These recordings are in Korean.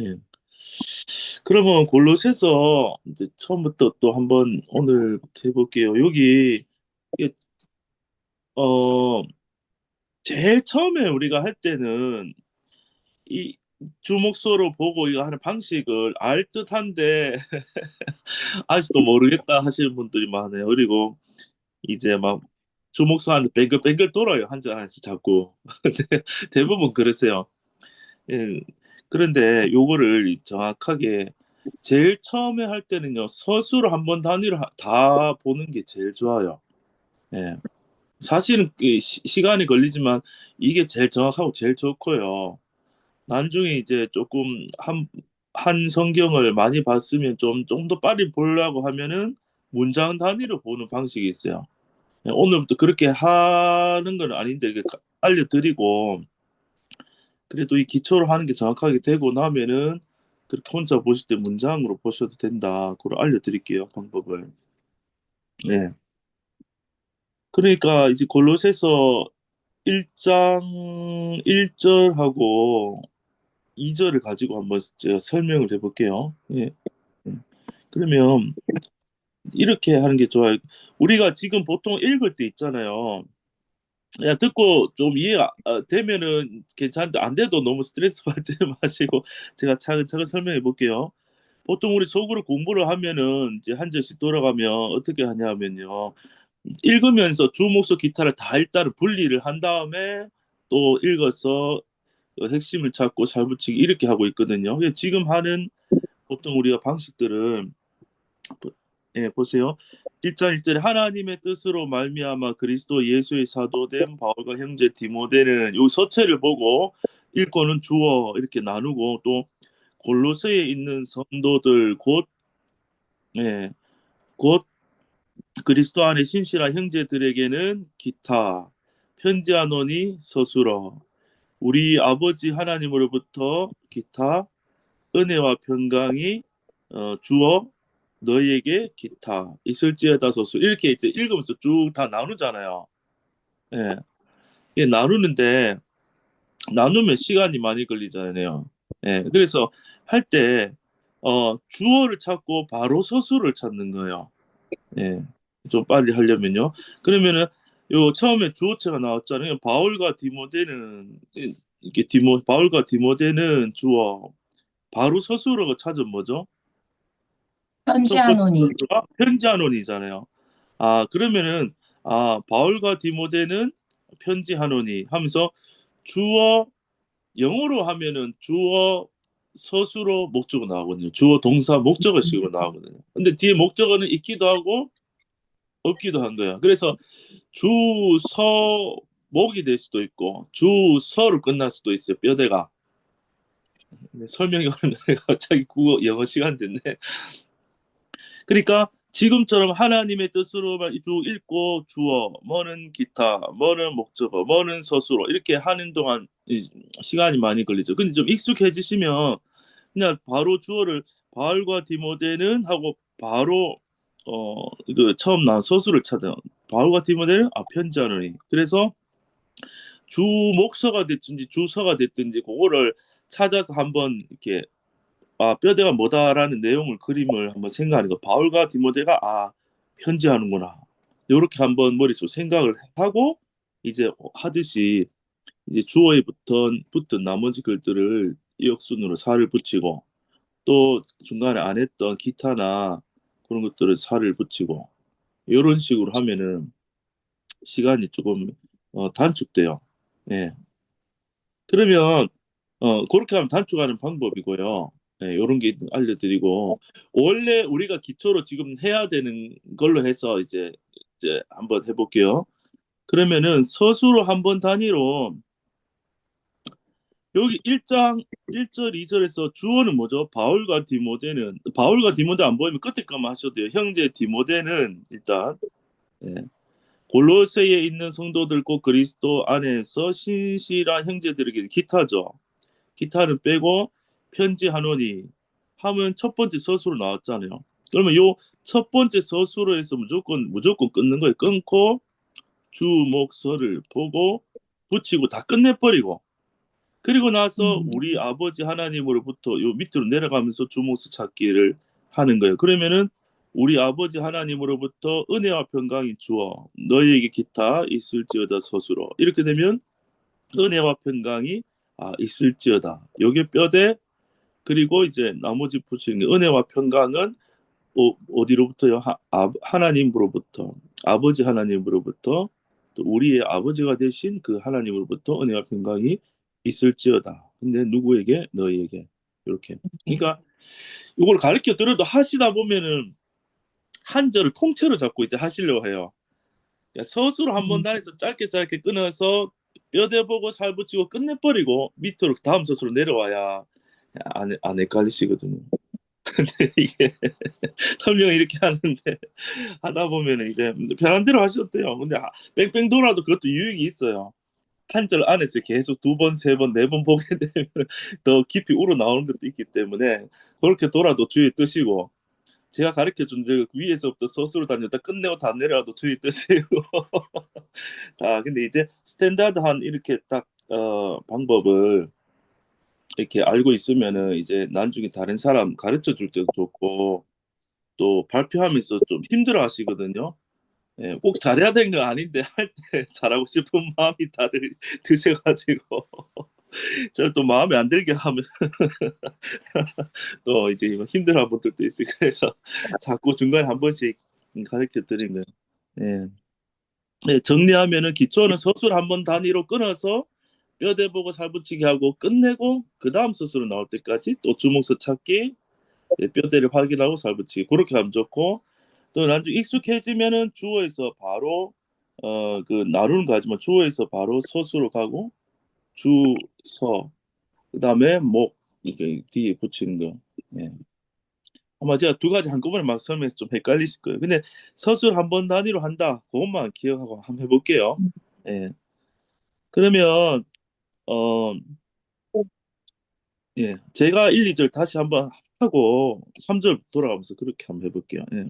예. 그러면 골로새서 이제 처음부터 또 한번 오늘 해볼게요. 여기 이게 어 제일 처음에 우리가 할 때는 이 주목서로 보고 이거 하는 방식을 알 듯한데 아직도 모르겠다 하시는 분들이 많아요. 그리고 이제 막 주목서 하는데 뱅글뱅글 돌아요. 한 줄 안에서 자꾸. 대부분 그러세요. 예. 그런데 요거를 정확하게 제일 처음에 할 때는요, 서술을 한번 단위로 다 보는 게 제일 좋아요. 예. 사실은 그 시간이 걸리지만 이게 제일 정확하고 제일 좋고요. 나중에 이제 조금 한 성경을 많이 봤으면 좀 더 빨리 보려고 하면은 문장 단위로 보는 방식이 있어요. 예, 오늘부터 그렇게 하는 건 아닌데 이게 알려드리고 그래도 이 기초로 하는 게 정확하게 되고 나면은 그렇게 혼자 보실 때 문장으로 보셔도 된다. 그걸 알려드릴게요, 방법을. 네. 그러니까 이제 골로새서 1장 1절하고 2절을 가지고 한번 제가 설명을 해볼게요. 예. 음. 그러면 이렇게 하는 게 좋아요. 우리가 지금 보통 읽을 때 있잖아요. 야, 듣고 좀 이해가 되면은 괜찮은데 안 돼도 너무 스트레스 받지 마시고 제가 차근차근 설명해 볼게요. 보통 우리 속으로 공부를 하면은 이제 한 절씩 돌아가면 어떻게 하냐면요. 읽으면서 주, 목소, 기타를 다 일단은 분리를 한 다음에 또 읽어서 핵심을 찾고 잘 붙이기 이렇게 하고 있거든요. 지금 하는 보통 우리가 방식들은 예, 보세요. 1장 1절에 하나님의 뜻으로 말미암아 그리스도 예수의 사도된 바울과 형제 디모데는 요 서체를 보고 읽고는 주어 이렇게 나누고 또 골로새에 있는 성도들 예, 곧 그리스도 안에 신실한 형제들에게는 기타 편지하노니 서술어 우리 아버지 하나님으로부터 기타 은혜와 평강이 주어 너희에게 기타 있을지어다 소서 이렇게 이제 읽으면서 쭉 다 나누잖아요. 예, 예, 나누는데 나누면 시간이 많이 걸리잖아요. 예, 그래서 할 때 주어를 찾고 바로 서술을 찾는 거예요. 예, 좀 빨리 하려면요. 그러면은 요 처음에 주어체가 나왔잖아요. 바울과 디모데는 이렇게 바울과 디모데는 주어 바로 서술어가 찾은 뭐죠? 첫 번째 편지하노니. 서술어가 편지하노니잖아요. 아, 그러면은 바울과 디모데는 편지하노니 하면서 주어 영어로 하면은 주어 서술어 목적어 나오거든요. 주어 동사 목적어식으로 나오거든요. 근데 뒤에 목적어는 있기도 하고 없기도 한 거야. 그래서 주서 목이 될 수도 있고 주서로 끝날 수도 있어요. 뼈대가. 설명이 어렵네. 갑자기 국어 영어 시간 됐네. 그러니까 지금처럼 하나님의 뜻으로만 쭉 읽고 주어, 뭐는 기타, 뭐는 목적어, 뭐는 서술어 이렇게 하는 동안 시간이 많이 걸리죠. 근데 좀 익숙해지시면 그냥 바로 주어를 바울과 디모데는 하고 바로 그 처음 나온 서술을 찾아 바울과 디모데는 편지하노니 그래서 주 목서가 됐든지 주서가 됐든지 그거를 찾아서 한번 이렇게 뼈대가 뭐다라는 내용을 그림을 한번 생각하는 거. 바울과 디모데가 편지하는구나. 이렇게 한번 머릿속 생각을 하고 이제 하듯이 이제 주어에 붙은 나머지 글들을 이역순으로 살을 붙이고 또 중간에 안 했던 기타나 그런 것들을 살을 붙이고 이런 식으로 하면은 시간이 조금 단축돼요. 예. 그러면 그렇게 하면 단축하는 방법이고요. 네, 이런 게 알려드리고 원래 우리가 기초로 지금 해야 되는 걸로 해서 이제 한번 해볼게요. 그러면은 서술로 한번 단위로 여기 1장 1절 2절에서 주어는 뭐죠? 바울과 디모데 안 보이면 끝에 것만 하셔도 돼요. 형제 디모데는 일단 예, 골로새에 있는 성도들 곧 그리스도 안에서 신실한 형제들에게 기타죠. 기타를 빼고 편지하노니 하면 첫 번째 서술로 나왔잖아요. 그러면 요 첫 번째 서술로 해서 무조건 끊는 거예요. 끊고 주목서를 보고 붙이고 다 끝내버리고 그리고 나서 음, 우리 아버지 하나님으로부터 요 밑으로 내려가면서 주목수 찾기를 하는 거예요. 그러면은 우리 아버지 하나님으로부터 은혜와 평강이 주어 너희에게 기타 있을지어다 서술어 이렇게 되면 은혜와 평강이 있을지어다. 요게 뼈대 그리고 이제 나머지 붙이는 은혜와 평강은 어디로부터요? 하나님으로부터 아버지 하나님으로부터 또 우리의 아버지가 되신 그 하나님으로부터 은혜와 평강이 있을지어다. 근데 누구에게? 너희에게. 이렇게. 네. 그러니까 이걸 가르쳐 들어도 하시다 보면은 한절을 통째로 잡고 이제 하시려고 해요. 그러니까 서술을 한번 음, 다해서 짧게 짧게 끊어서 뼈대 보고 살 붙이고 끝내버리고 밑으로 다음 서술로 내려와야 안 헷갈리시거든요. 근데 이게 설명을 이렇게 하는데 하다 보면은 이제 편한 대로 하셔도 돼요. 근데 뺑뺑 돌아도 그것도 유익이 있어요. 한 절 안에서 계속 두 번, 세 번, 네 번 보게 되면 더 깊이 우러나오는 것도 있기 때문에 그렇게 돌아도 주의 뜨시고 제가 가르쳐 준 대로 위에서부터 서술을 다녔다 끝내고 다 내려와도 주의 뜨시고 근데 이제 스탠다드한 이렇게 딱 방법을 이렇게 알고 있으면은 이제 나중에 다른 사람 가르쳐 줄 때도 좋고 또 발표하면서 좀 힘들어 하시거든요. 예, 꼭 잘해야 되는 건 아닌데 할 때 잘하고 싶은 마음이 다들 드셔가지고 제가 또 마음에 안 들게 하면 또 이제 힘들어하는 분들도 있어요. 그래서 자꾸 중간에 한 번씩 가르쳐 드리면 예. 예, 정리하면은 기초는 서술 한 번 단위로 끊어서 뼈대 보고 살붙이기 하고 끝내고 그 다음 서술로 나올 때까지 또 주목서 찾기 뼈대를 확인하고 살붙이기 그렇게 하면 좋고 또 나중에 익숙해지면은 주어에서 바로 그 나누는 거 하지만 주어에서 바로 서술로 가고 주서 그다음에 목 이게 뒤에 붙이는 거. 예. 아마 제가 두 가지 한꺼번에 막 설명해서 좀 헷갈리실 거예요. 근데 서술 한 번 단위로 한다. 그것만 기억하고 한번 해볼게요. 예. 그러면 어 예. 제가 1, 2절 다시 한번 하고 3절 돌아가면서 그렇게 한번 해볼게요. 예.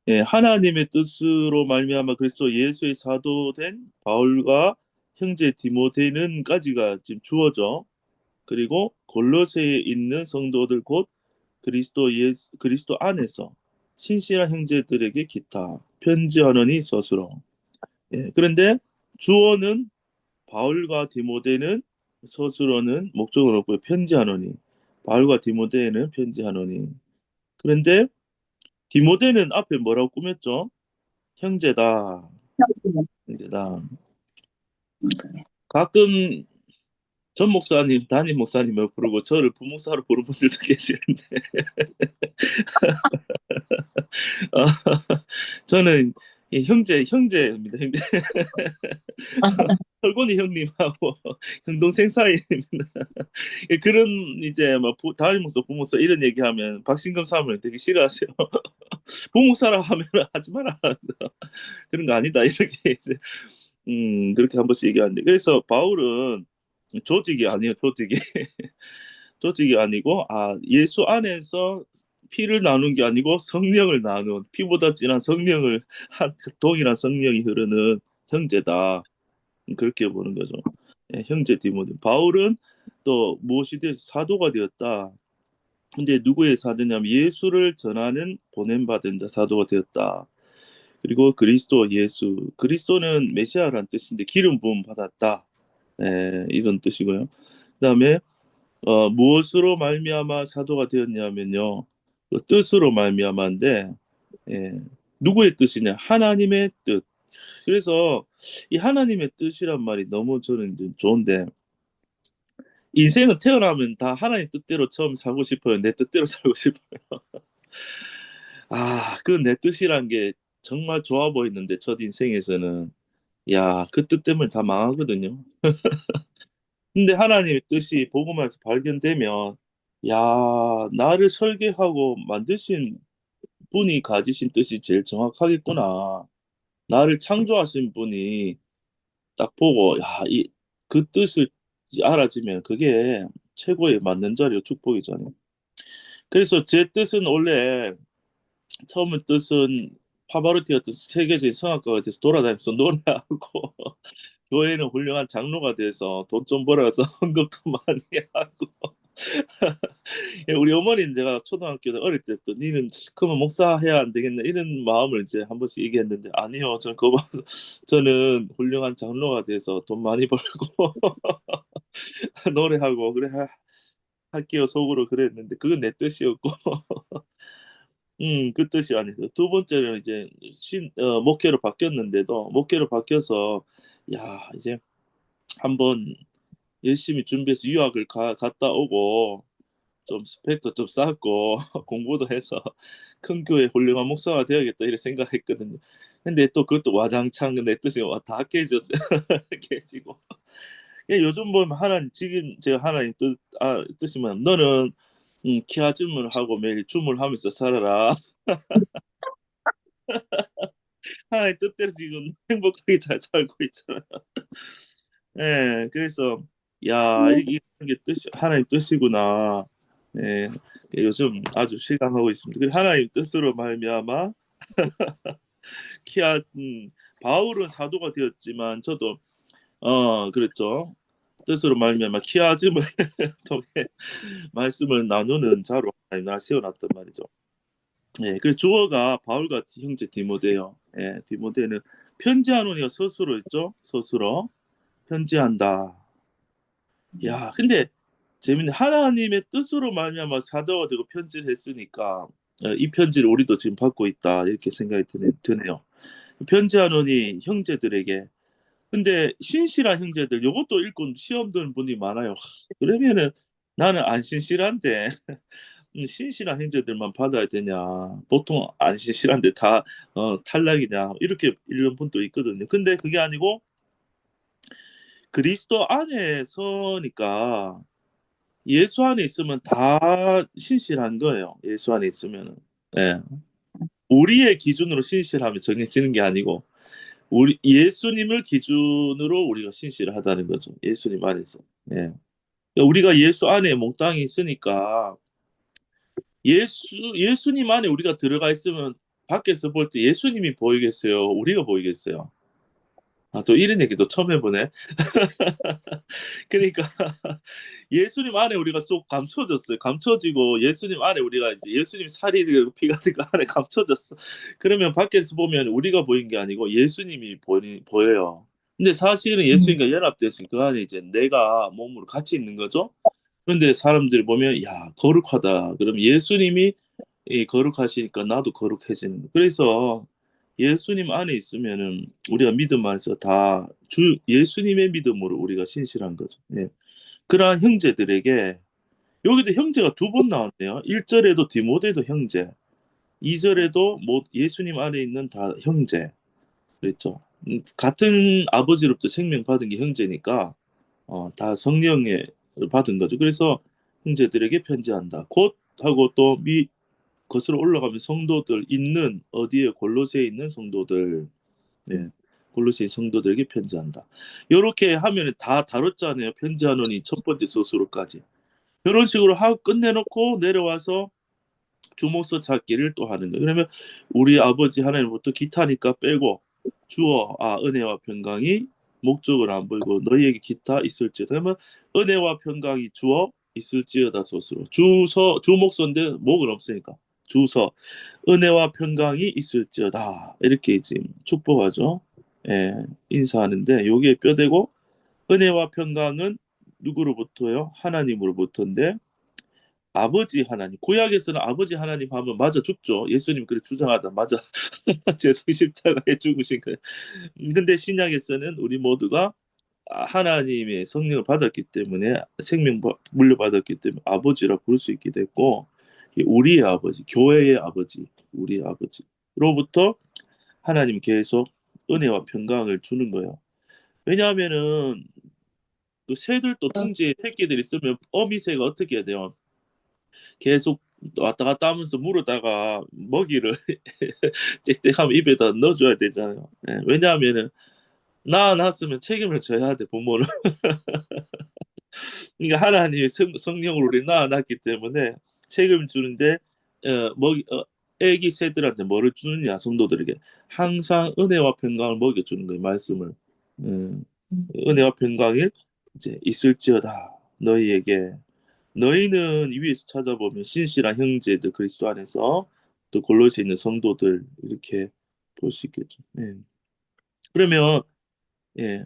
예, 하나님의 뜻으로 말미암아 그리스도 예수의 사도된 바울과 형제 디모데는까지가 지금 주어져. 그리고 골로새에 있는 성도들 곧 그리스도 안에서 신실한 형제들에게 기타 편지하느니 서술어. 예, 그런데 주어는 바울과 디모데는 서술어는 목적은 없고 편지하노니 바울과 디모데는 편지하노니 그런데 디모데는 앞에 뭐라고 꾸몄죠? 형제다. 형제다. 맞아요. 가끔 전 목사님, 담임 목사님을 부르고 저를 부목사로 부르는 분들도 계시는데 어, 저는 형제입니다. 형제. 철곤이 형님하고 형동생 사이입니다. 그런 이제 뭐 담임 목사, 부목사 이런 얘기하면 박신금 사람을 되게 싫어하세요. 부목사라 하면 하지 마라. 그런 거 아니다. 이렇게 이제 그렇게 한 번씩 얘기하는데 그래서 바울은 조직이 아니에요. 조직이 조직이 아니고 예수 안에서 피를 나눈 게 아니고 성령을 나눈 피보다 진한 성령을 한 동일한 성령이 흐르는 형제다. 그렇게 보는 거죠. 예, 형제 디모데. 바울은 또 무엇이 돼서 사도가 되었다. 근데 누구의 사도냐면 예수를 전하는 보냄받은 자 사도가 되었다. 그리고 그리스도 예수. 그리스도는 메시아라는 뜻인데 기름 부음 받았다. 이런 뜻이고요. 그다음에 무엇으로 말미암아 사도가 되었냐면요. 그 뜻으로 말미암아인데 예, 누구의 뜻이냐? 하나님의 뜻. 그래서 이 하나님의 뜻이란 말이 너무 저는 좀 좋은데 인생은 태어나면 다 하나님 뜻대로 처음 살고 싶어요. 내 뜻대로 살고 싶어요. 그 내 뜻이란 게 정말 좋아 보이는데 첫 인생에서는 야, 그 뜻 때문에 다 망하거든요. 근데 하나님의 뜻이 복음에서 발견되면 야, 나를 설계하고 만드신 분이 가지신 뜻이 제일 정확하겠구나. 나를 창조하신 분이 딱 보고 그 뜻을 알아지면 그게 최고의 맞는 자리요 축복이잖아요. 그래서 제 뜻은 원래 처음 뜻은 파바로티 같은 세계적인 성악가가 돼서 돌아다니면서 노래하고 교회는 훌륭한 장로가 돼서 돈 좀 벌어서 헌금도 많이 하고. 예, 우리 어머니는 제가 초등학교 때 어릴 때부터 니는 그러면 목사 해야 안 되겠네 이런 마음을 이제 한 번씩 얘기했는데 아니요 저는 그거 봐서 저는 훌륭한 장로가 돼서 돈 많이 벌고 노래하고 그래 할게요 속으로 그랬는데 그건 내 뜻이었고 그 뜻이 아니죠. 두 번째는 이제 목회로 바뀌었는데도 목회로 바뀌어서 야 이제 한번 열심히 준비해서 유학을 갔다 오고 좀 스펙도 좀 쌓고 공부도 해서 큰 교회 훌륭한 목사가 되어야겠다 이렇게 생각했거든요. 근데 또 그것도 와장창 내 뜻이 다 깨졌어요. 깨지고. 예, 요즘 보면 하나님 지금 제가 하나님 뜻이 뭐냐면 너는 키아즘을 하고 매일 춤을 하면서 살아라. 하나님 뜻대로 지금 행복하게 잘 살고 있잖아요. 예, 그래서 야 이게 뜻이 하나님 뜻이구나. 예, 요즘 아주 실감하고 있습니다. 그리고 하나님 뜻으로 말미암아 키아 바울은 사도가 되었지만 저도 그랬죠. 뜻으로 말미암아 키아즘을 통해 말씀을 나누는 자로 하나님 나 세워놨단 말이죠. 예, 그래서 주어가 바울과 형제 디모데요. 예, 디모데는 편지하노니가 스스로 있죠. 스스로 편지한다. 야, 근데 재밌네. 하나님의 뜻으로 말미암아 사도가 되고 편지를 했으니까 이 편지를 우리도 지금 받고 있다 이렇게 생각이 드네요. 편지하노니 형제들에게. 근데 신실한 형제들 이것도 읽고 시험 드는 분이 많아요. 그러면은 나는 안 신실한데 신실한 형제들만 받아야 되냐? 보통 안 신실한데 다 탈락이냐? 이렇게 읽는 분도 있거든요. 근데 그게 아니고 그리스도 안에 서니까 예수 안에 있으면 다 신실한 거예요. 예수 안에 있으면은. 예. 우리의 기준으로 신실함이 정해지는 게 아니고 우리 예수님을 기준으로 우리가 신실하다는 거죠. 예수님 안에서. 예. 그러니까 우리가 예수 안에 몽땅히 있으니까 예수님 안에 우리가 들어가 있으면 밖에서 볼 때 예수님이 보이겠어요? 우리가 보이겠어요? 아, 또 이런 얘기도 처음 해보네. 그러니까 예수님 안에 우리가 쏙 감춰졌어요. 감춰지고 예수님 안에 우리가 이제 예수님 살이 되고 피가 되고 안에 감춰졌어. 그러면 밖에서 보면 우리가 보인 게 아니고 예수님이 보여요. 근데 사실은 음, 예수님과 연합됐으니 그 안에 이제 내가 몸으로 같이 있는 거죠. 그런데 사람들이 보면 야 거룩하다. 그럼 예수님이 이 거룩하시니까 나도 거룩해지는 거. 그래서 예수님 안에 있으면은 우리가 믿음 안에서 다 주 예수님의 믿음으로 우리가 신실한 거죠. 예. 그러한 형제들에게 여기도 형제가 두 번 나왔네요. 1절에도 디모데도 형제, 2절에도 뭐 예수님 안에 있는 다 형제 그랬죠. 같은 아버지로부터 생명 받은 게 형제니까 다 성령에 받은 거죠. 그래서 형제들에게 편지한다. 곧 하고 또 거슬러 올라가면 성도들 있는 어디에 골로새에 있는 성도들, 예, 골로새 성도들에게 편지한다. 이렇게 하면 다 다뤘잖아요. 편지하노니 첫 번째 소수로까지. 이런 식으로 하고 끝내놓고 내려와서 주목서 찾기를 또 하는 거예요. 그러면 우리 아버지 하나님부터 기타니까 빼고 주어 은혜와 평강이 목적을 안 보이고 너희에게 기타 있을지어다. 그러면 은혜와 평강이 주어 있을지어다 소스로 주목서인데 목은 없으니까 주서 은혜와 평강이 있을지어다 이렇게 지금 축복하죠. 예, 인사하는데 여기에 뼈대고 은혜와 평강은 누구로부터요? 하나님으로부터인데 아버지 하나님. 구약에서는 아버지 하나님 하면 맞아 죽죠. 예수님 그래 주장하다 맞아. 죄송 십자가에 죽으신 거예요. 근데 신약에서는 우리 모두가 하나님의 성령을 받았기 때문에 생명 물려받았기 때문에 아버지라 부를 수 있게 됐고 우리의 아버지, 교회의 아버지, 우리의 아버지로부터 하나님 계속 은혜와 평강을 주는 거예요. 왜냐하면은 그 새들도 둥지에 새끼들 있으면 어미새가 어떻게 해야 돼요? 계속 왔다 갔다 하면서 물어다가 먹이를 짹짹하면 입에다 넣어줘야 되잖아요. 예, 왜냐하면은 낳아놨으면 책임을 져야 돼 부모는. 그러니까 하나님이 성령으로 우리 낳아놨기 때문에 책임을 주는데 애기 새들한테 뭐를 주느냐 성도들에게 항상 은혜와 평강을 먹여주는 거예요 말씀을. 예. 은혜와 평강이 이제 있을지어다 너희에게. 너희는 위에서 찾아보면 신실한 형제들 그리스도 안에서 또 골로새 있는 성도들 이렇게 볼 수 있겠죠. 예. 그러면 예.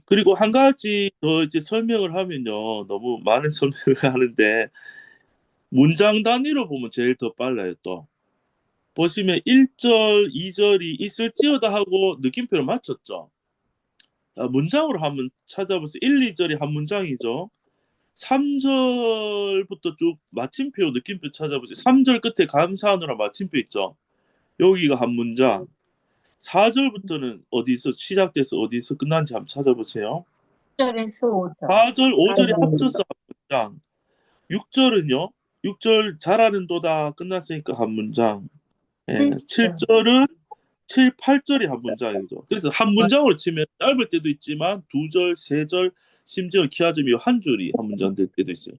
그리고 한 가지 더 이제 설명을 하면요. 너무 많은 설명을 하는데 문장 단위로 보면 제일 더 빨라요, 또. 보시면 1절, 2절이 있을지어다 하고 느낌표를 맞췄죠. 문장으로 한번 찾아보세요. 1, 2절이 한 문장이죠. 3절부터 쭉 마침표 느낌표 찾아보세요. 3절 끝에 감사하노라 마침표 있죠. 여기가 한 문장. 4절부터는 어디서 시작돼서 어디서 끝난지 한번 찾아보세요. 1절에서 5절. 4절, 5절이 아멘. 합쳐서 한 문장. 6절은요. 6절 잘하는도다 끝났으니까 한 문장. 예, 7절. 7절은 7, 8절이 한 문장이죠. 그래서 한 문장으로 치면 짧을 때도 있지만 두 절, 세 절, 심지어 기하점이 한 줄이 한 문장 될 때도 있어요.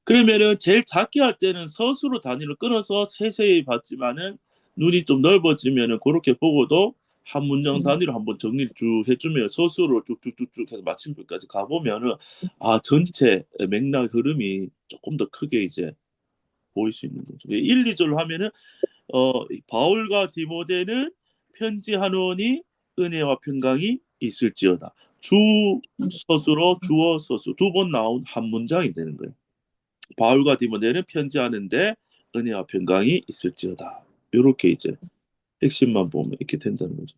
그러면은 제일 작게 할 때는 서술로 단위를 끊어서 세세히 봤지만은 눈이 좀 넓어지면은 그렇게 보고도 한 문장 단위로 한번 정리를 쭉 해주면 서술로 쭉쭉쭉쭉 해서 마침표까지 가보면은 전체 맥락 흐름이 조금 더 크게 이제 보일 수 있는 거죠. 1, 2절로 하면은 바울과 디모데는 편지하노니 은혜와 평강이 있을지어다. 주 서술로 주어 서술 두 번 나온 한 문장이 되는 거예요. 바울과 디모데는 편지하는데 은혜와 평강이 있을지어다. 이렇게 이제 핵심만 보면 이렇게 된다는 거죠.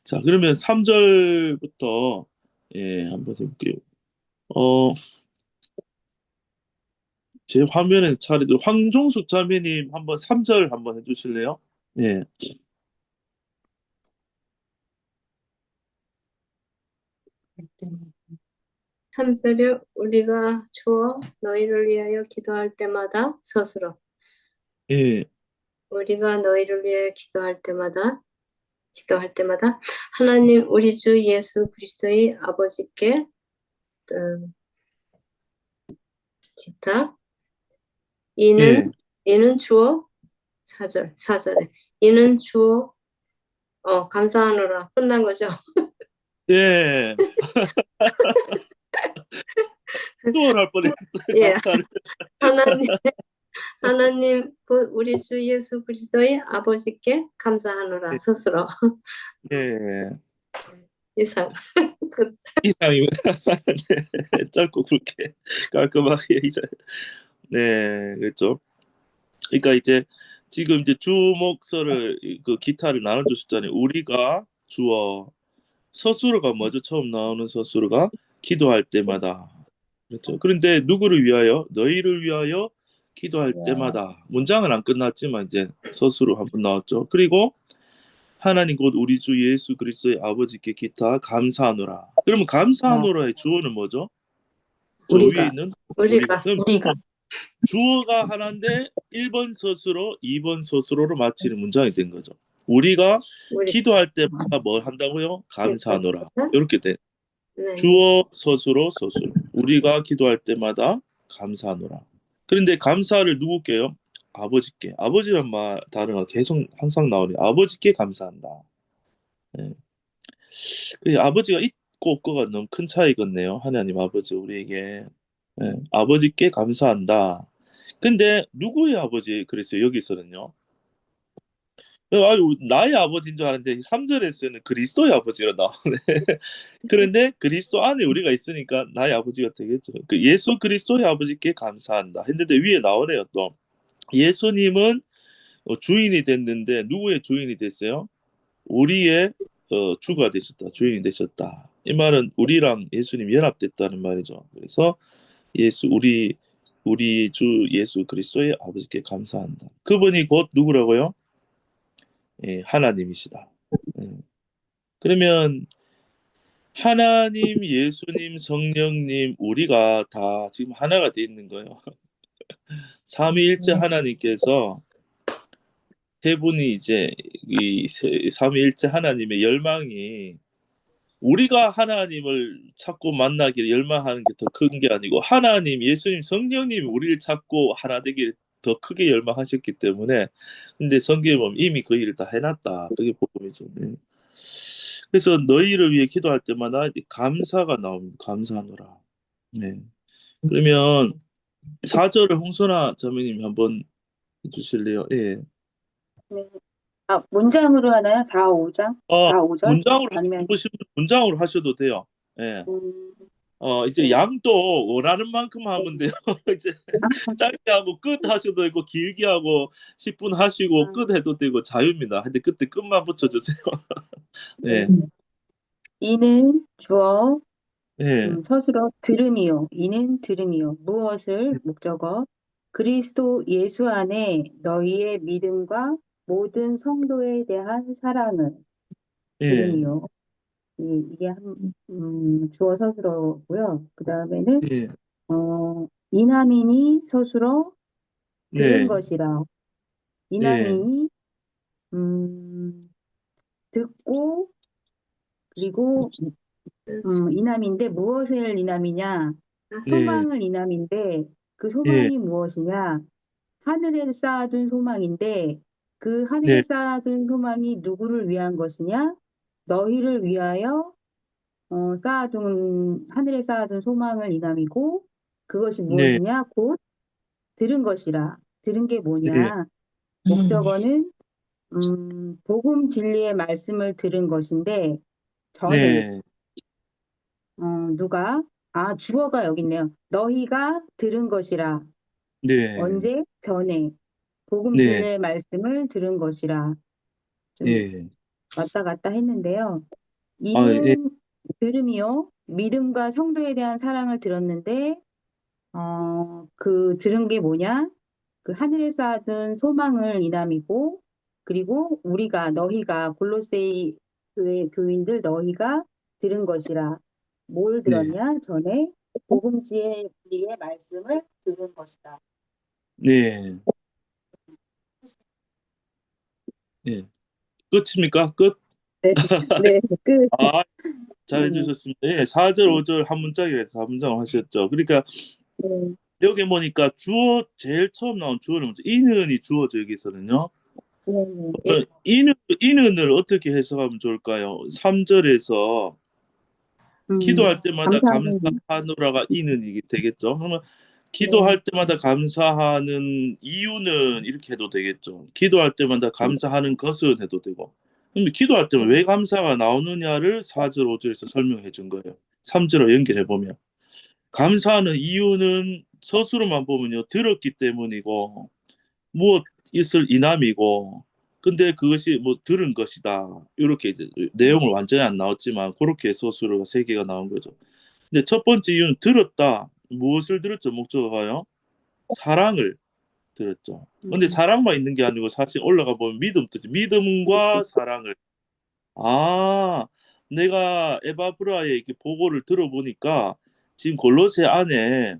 자, 그러면 3절부터 한번 해볼게요. 어, 제 화면에 차례도 황종숙 자매님 한번 3절 한번 해주실래요? 예. 3절에 우리가 주어 너희를 위하여 기도할 때마다 서술어. 예. 우리가 너희를 위하여 기도할 때마다 하나님 우리 주 예수 그리스도의 아버지께 기타 예. 이는 주어 4절에 이는 주어 감사하노라 끝난 거죠. 예. 수월할 뻔했어요. 예. 감사를. 하나님 우리 주 예수 그리스도의 아버지께 감사하노라 스스로. 예. 이상. 이상이 네. 짧고 굵게 깔끔하게 이제 네, 그렇죠. 그러니까 이제 지금 이제 주목서를 그 기타를 나눠 주셨잖아요. 우리가 주어 서술어가 뭐죠? 처음 나오는 서술어가 기도할 때마다. 그렇죠. 그런데 누구를 위하여? 너희를 위하여 기도할 때마다. 문장은 안 끝났지만 이제 서술어 한 번 나왔죠. 그리고 하나님 곧 우리 주 예수 그리스도의 아버지께 기타 감사하노라. 그러면 감사하노라의 주어는 뭐죠? 저 위에 있는 우리가. 그럼 주어가 하나인데 1번 서술어, 2번 서술어로 마치는 문장이 된 거죠. 우리가 기도할 때마다 뭘 한다고요? 감사하노라. 이렇게 돼. 네. 주어, 서술어, 서술. 우리가 기도할 때마다 감사하노라. 그런데 감사를 누구께요? 아버지께. 아버지란 말 단어가 계속 항상 나오네. 아버지께 감사한다. 네. 아버지가 있고 없고가 너무 큰 차이겠네요. 하나님 아버지 우리에게. 네. 아버지께 감사한다. 근데 누구의 아버지 그랬어요? 여기서는요. 나의 아버지인 줄 아는데 3절에서는 그리스도의 아버지로 나오네. 그런데 그리스도 안에 우리가 있으니까 나의 아버지가 되겠죠. 그 예수 그리스도의 아버지께 감사한다. 했는데 위에 나오네요 또. 예수님은 주인이 됐는데 누구의 주인이 됐어요? 우리의 주가 되셨다. 주인이 되셨다. 이 말은 우리랑 예수님 연합됐다는 말이죠. 그래서 우리 주 예수 그리스도의 아버지께 감사한다. 그분이 곧 누구라고요? 예, 하나님이시다. 예. 그러면 하나님, 예수님, 성령님 우리가 다 지금 하나가 돼 있는 거예요. 삼위일체 하나님께서 세 분이 이제 이 삼위일체 하나님의 열망이 우리가 하나님을 찾고 만나기를 열망하는 게 더 큰 게 아니고 하나님, 예수님, 성령님이 우리를 찾고 하나 되기를 더 크게 열망하셨기 때문에 근데 성경에 보면 이미 그 일을 다 해놨다. 그게 복음이죠. 네. 그래서 너희를 위해 기도할 때마다 감사가 나옵니다. 감사하노라. 네. 그러면 4절을 홍선아 자매님이 한번 해주실래요? 예. 네. 아, 문장으로 하나요? 4, 5장? 어, 4, 5절? 문장으로 아니면, 하고 싶으면 문장으로 하셔도 돼요. 예. 음, 이제 네. 양도 원하는 만큼 하면 돼요. 이제 짧게 하고 끝 하셔도 되고 길게 하고 10분 하시고 끝 해도 되고 자유입니다. 근데 그때 끝만 붙여주세요. 네. 네, 이는 주어, 네, 서술어 들음이요. 이는 들음이요. 무엇을 목적어 그리스도 예수 안에 너희의 믿음과 모든 성도에 대한 사랑을 네, 들음이요. 이게 주어 서술어고요. 그 다음에는 네, 이남인이 서술어 들은 네, 것이라. 네, 이남인이 듣고 그리고 이남인데 무엇을 이남이냐? 네, 소망을 이남인데 그 네, 소망이 무엇이냐? 하늘에 쌓아둔 소망인데 그 하늘에 네, 쌓아둔 소망이 누구를 위한 것이냐? 너희를 위하여 하늘에 쌓아둔 소망을 이남이고 그것이 네, 무엇이냐? 곧 들은 것이라. 들은 게 네, 뭐냐? 목적어는 복음 진리의 말씀을 들은 것인데 전에 네, 누가 주어가 여기 있네요. 너희가 들은 것이라. 네, 언제? 전에 복음 네, 진리의 말씀을 들은 것이라. 좀 네. 왔다 갔다 했는데요. 예, 이는 들음이요. 믿음과 성도에 대한 사랑을 들었는데 그 들은 게 뭐냐? 그 하늘에 쌓아둔 소망을 이남이고 그리고 너희가 골로새이 교회 교인들 너희가 들은 것이라. 뭘 네, 들었냐? 전에 복음지의 진리의 말씀을 들은 것이다. 네, 네. 끝입니까? 끝? 네, 네, 끝. 아, 네, 잘해주셨습니다. 예, 4절, 5절 한 문장이라서 한 문장 하셨죠. 그러니까 네, 여기 보니까 주어 제일 처음 나온 주어는 뭐죠? 이는이 주어죠 여기서는요. 네, 네. 이는을 어떻게 해석하면 좋을까요? 3절에서 기도할 때마다 감사하는, 감사하노라가 이는이 되겠죠. 그러면 네, 기도할 때마다 감사하는 이유는 이렇게 해도 되겠죠. 기도할 때마다 감사하는 것은 해도 되고. 그럼 기도할 때면 왜 감사가 나오느냐를 4절, 5절에서 설명해 준 거예요. 3절로 연결해 보면. 감사하는 이유는 서술로만 보면요. 들었기 때문이고 무엇을 이남이고 근데 그것이 뭐 들은 것이다. 이렇게 이제 내용을 완전히 안 나왔지만 그렇게 서술어가 세 개가 나온 거죠. 근데 첫 번째 이유는 들었다. 무엇을 들었죠? 목적어가요. 사랑을 들었죠. 근데 사랑만 있는 게 아니고 사실 올라가 보면 믿음 뜻이 믿음과 사랑을 내가 에바브라의 이렇게 보고를 들어보니까 지금 골로새 안에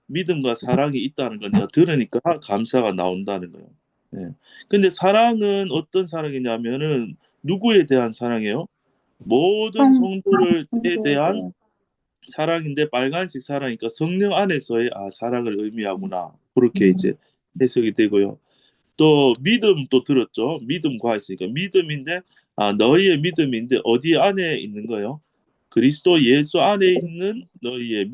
믿음과 사랑이 있다는 걸 내가 들으니까 감사가 나온다는 거예요. 예. 근데 사랑은 어떤 사랑이냐면은 누구에 대한 사랑이에요? 모든 성도를에 대한 성도에 사랑인데 빨간색 사랑이니까 성령 안에서의 사랑을 의미하구나. 그렇게 이제 해석이 되고요. 또 믿음 또 들었죠. 믿음과 있으니까 믿음인데 너희의 믿음인데 어디 안에 있는 거예요? 그리스도 예수 안에 있는 너희의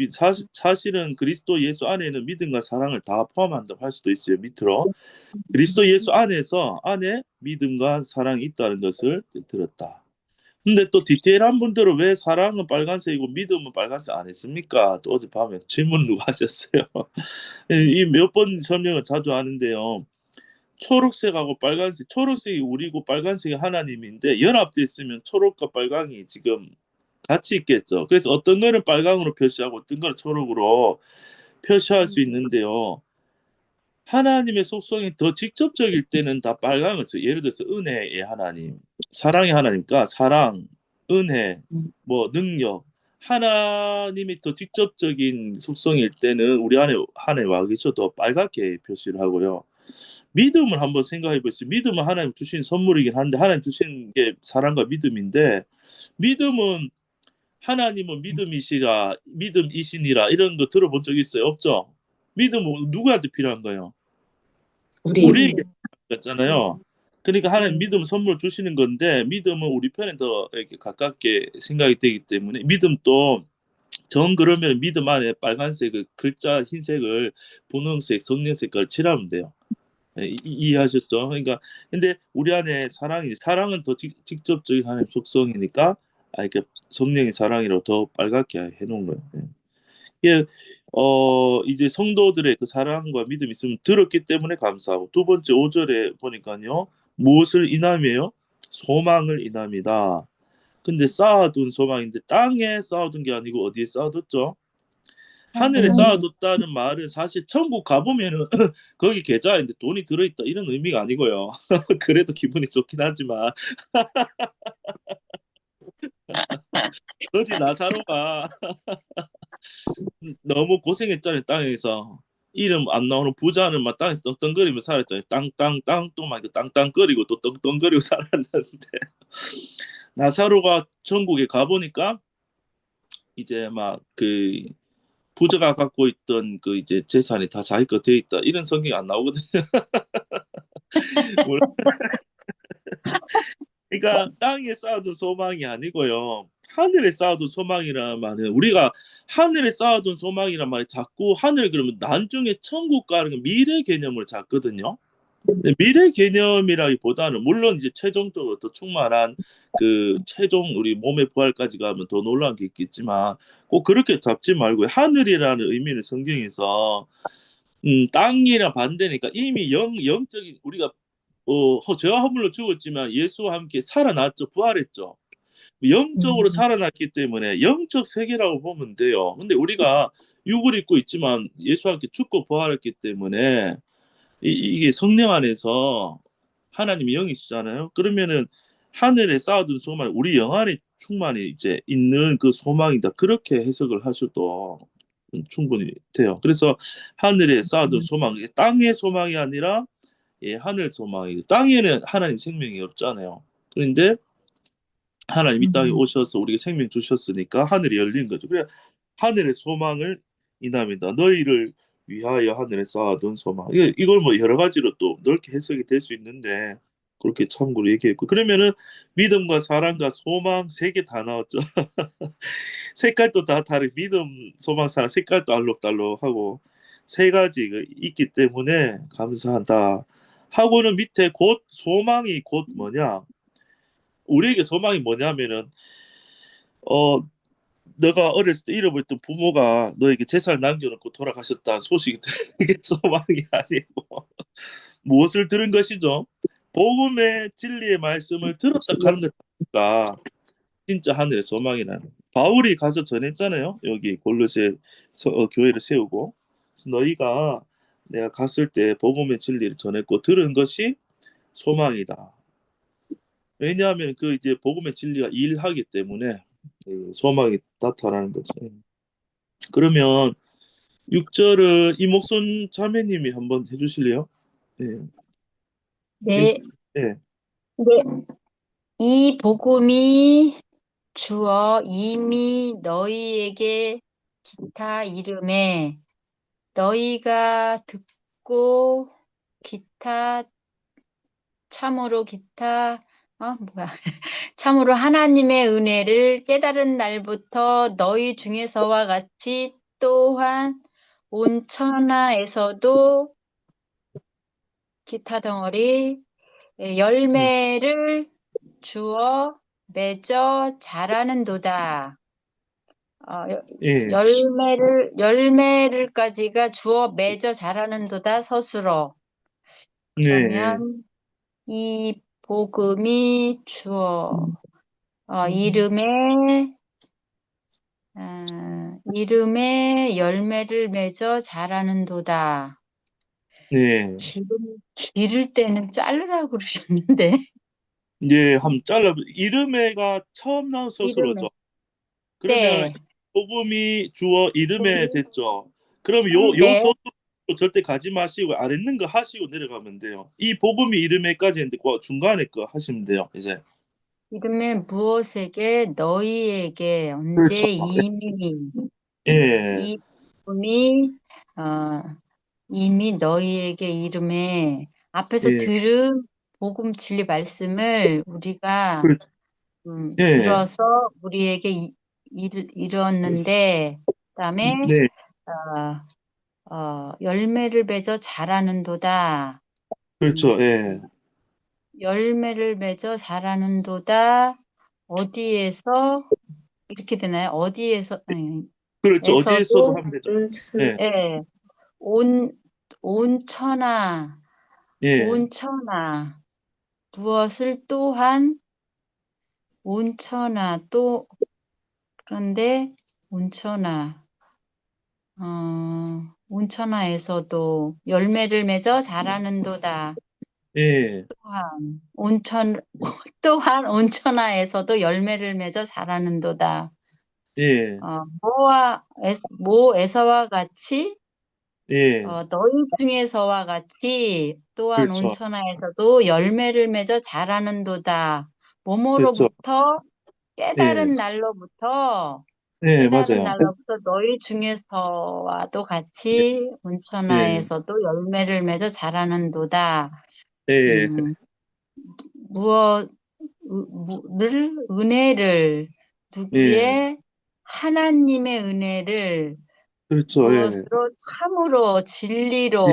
사실은 그리스도 예수 안에 있는 믿음과 사랑을 다 포함한다고 할 수도 있어요. 밑으로 그리스도 예수 안에 믿음과 사랑이 있다는 것을 들었다. 근데 또 디테일한 분들은 왜 사랑은 빨간색이고 믿음은 빨간색 안 했습니까? 또 어젯밤에 질문 누가 하셨어요? 이 몇 번 설명을 자주 하는데요. 초록색하고 빨간색, 초록색이 우리고 빨간색이 하나님인데 연합되어 있으면 초록과 빨강이 지금 같이 있겠죠. 그래서 어떤 거는 빨강으로 표시하고 어떤 거는 초록으로 표시할 수 있는데요. 하나님의 속성이 더 직접적일 때는 다 빨강을 써요. 예를 들어서 은혜의 하나님, 사랑의 하나님과 사랑, 은혜, 뭐 능력, 하나님이 더 직접적인 속성일 때는 우리 안에 하나님 와 계셔도 빨갛게 표시를 하고요. 믿음을 한번 생각해 보세요. 믿음은 하나님 주신 선물이긴 한데 하나님 주신 게 사랑과 믿음인데 믿음은 하나님은 믿음이시니라 이런 거 들어본 적 있어요? 없죠? 믿음은 누구한테 필요한 거예요? 우리 우리에게 필요했잖아요. 그러니까 하나님 네. 믿음 선물 주시는 건데 믿음은 우리 편에 더 이렇게 가깝게 생각이 되기 때문에 믿음도 정 그러면 믿음 안에 빨간색 그 글자 흰색을 분홍색 성령 색깔 칠하면 돼요. 예, 이해하셨죠? 그러니까 근데 우리 안에 사랑은 더 직접적인 하나님 속성이니까 이렇게 성령의 사랑이라고 더 빨갛게 해놓은 거예요. 예. 예, 이제 성도들의 그 사랑과 믿음이 있으면 들었기 때문에 감사하고 두 번째 5절에 보니까요. 무엇을 인함이에요? 소망을 인함이다. 근데 쌓아둔 소망인데 땅에 쌓아둔 게 아니고 어디에 쌓아뒀죠? 하늘에 하늘에. 쌓아뒀다는 말은 사실 천국 가보면은 거기 계좌인데 돈이 들어있다 이런 의미가 아니고요. 그래도 기분이 좋긴 하지만 어디 나사로가 너무 고생했잖아요 땅에서 이름 안 나오는 부자는 막 땅에서 떵떵거리며 살았잖아요. 땅땅땅 또 막 땅땅거리고 또 떵떵거리고 살았는데 나사로가 천국에 가보니까 이제 막 그 부자가 갖고 있던 그 이제 재산이 다 자기 거 돼 있다 이런 성경이 안 나오거든요. 그러니까 땅에 쌓아둔 소망이 아니고요. 하늘에 쌓아둔 소망이라는 말은 우리가 하늘에 쌓아둔 소망이란 말이 자꾸 하늘 그러면 나중에 천국 가는 그 미래 개념을 잡거든요. 근데 미래 개념이라기보다는 물론 이제 최종적으로 더 충만한 그 최종 우리 몸의 부활까지 가면 더 놀라운 게 있겠지만 꼭 그렇게 잡지 말고 하늘이라는 의미를 성경에서 땅이랑 반대니까 이미 영적인 우리가 죄와 허물로 죽었지만 예수와 함께 살아났죠. 부활했죠. 영적으로 음. 살아났기 때문에 영적 세계라고 보면 돼요. 근데 우리가 육을 입고 있지만 예수와 함께 죽고 부활했기 때문에 이게 성령 안에서 하나님이 영이시잖아요. 그러면은 하늘에 쌓아둔 소망, 우리 영 안에 충만히 이제 있는 그 소망이다. 그렇게 해석을 하셔도 충분히 돼요. 그래서 하늘에 쌓아둔 소망, 이게 땅의 소망이 아니라 하늘 소망이 땅에는 하나님 생명이 없잖아요. 그런데 하나님 이 땅에 음. 오셔서 우리에게 생명 주셨으니까 하늘이 열린 거죠. 그래 하늘의 소망을 인함이다. 너희를 위하여 하늘에 쌓아둔 소망. 이걸 뭐 여러 가지로 또 넓게 해석이 될 수 있는데 그렇게 참고로 얘기했고 그러면은 믿음과 사랑과 소망 세 개 다 나왔죠. 색깔도 다 다르고 믿음, 소망, 사랑 색깔도 알록달록하고 세 가지가 있기 때문에 감사하다. 하고는 밑에 곧 소망이 곧 뭐냐? 우리에게 소망이 뭐냐면은 어 너가 어렸을 때 잃어버렸던 부모가 너에게 재산을 남겨놓고 돌아가셨다는 소식이 되게 소망이 아니고 무엇을 들은 것이죠? 복음의 진리의 말씀을 들었다 하는 것가 진짜 하늘의 소망이라는 바울이 가서 전했잖아요. 여기 골로새 교회를 세우고 그래서 너희가 내가 갔을 때 복음의 진리를 전했고 들은 것이 소망이다. 왜냐하면 그 이제 복음의 진리가 일하기 때문에 소망이 나타나는 거죠. 그러면 6절을 이목순 자매님이 한번 해주실래요? 예. 네. 예. 네. 이 복음이 주어 이미 너희에게 기타 이름에 너희가 듣고 기타 참으로 기타 뭐야 참으로 하나님의 은혜를 깨달은 날부터 너희 중에서와 같이 또한 온 천하에서도 기타 덩어리 열매를 주어 맺어 자라는도다. 예. 열매를까지가 주어 맺어 자라는도다 서술어. 네. 그러면 이 복음이 주어 이름에 열매를 맺어 자라는도다. 네. 기를 때는 자르라고 그러셨는데 예, 한번 잘라. 이름에가 처음 나온 이름에 서술어죠. 그러면 네 복음이 주어 이름에 복음이 됐죠. 그럼 요 네 서술로 절대 가지 마시고 아래 있는 거 하시고 내려가면 돼요. 이 복음이 이름에까지 했는데 그 중간에 거 하시면 돼요. 이제. 이름에 무엇에게 너희에게 그렇죠. 언제 이미 예. 이 복음이 어, 이미 너희에게 이름에 앞에서 예. 들음 복음 진리 말씀을 우리가 그렇지. 예. 들어서 우리에게 이뤘는데 그다음에 네. 열매를 맺어 자라는도다. 그렇죠. 예. 열매를 맺어 자라는도다. 어디에서 이렇게 되나요? 어디에서 그렇죠. 어디에서도 에서도 하면 되죠. 참, 예. 예, 온 온천하 예. 온천하 무엇을 또한 온천하 또 그런데 온천하 온천하에서도 열매를 맺어 자라는도다. 예. 또한 또한 온천하에서도 열매를 맺어 자라는도다. 예. 모 에서와 같이 예. 너희 중에서와 같이 또한 그렇죠. 온천하에서도 열매를 맺어 자라는도다. 그렇죠. 뭐뭐로부터 예. 깨달은 맞아요. 날로부터 너희 중에서와도 예. 같이 예. 온천하에서도 열매를 맺어 자라는도다. 예. 음, 무엇, 은혜를, 예. 누구의 하나님의 은혜를 그렇죠. 예. 무엇으로 참으로 예. 진리로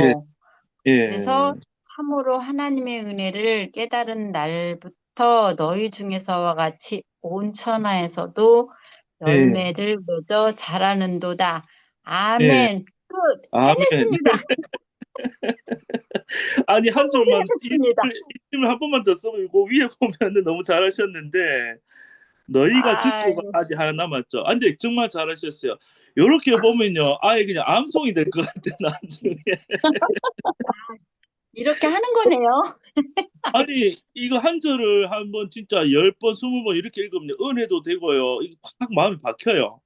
예. 그래서 참으로 하나님의 은혜를 깨달은 날부터 너희 중에서와 같이 온 천하에서도 예. 열매를 맺어 자라는도다. 예. 아멘. 끝. 아멘. 해냈습니다. 아니, 한 줄만, 해냈습니다. 이 팀을 한 번만 더 써보고, 위에 보면은 너무 잘하셨는데, 너희가 아, 듣고가 아직 하나 남았죠. 아, 근데 정말 잘하셨어요. 요렇게 보면요, 아예 그냥 암송이 될 것 같아, 나중에. 이렇게 하는 거네요. 아니, 이거 한 절을 한번 진짜 10번, 20번 이렇게 읽으면 은혜도 되고요. 이거 확 마음이 박혀요.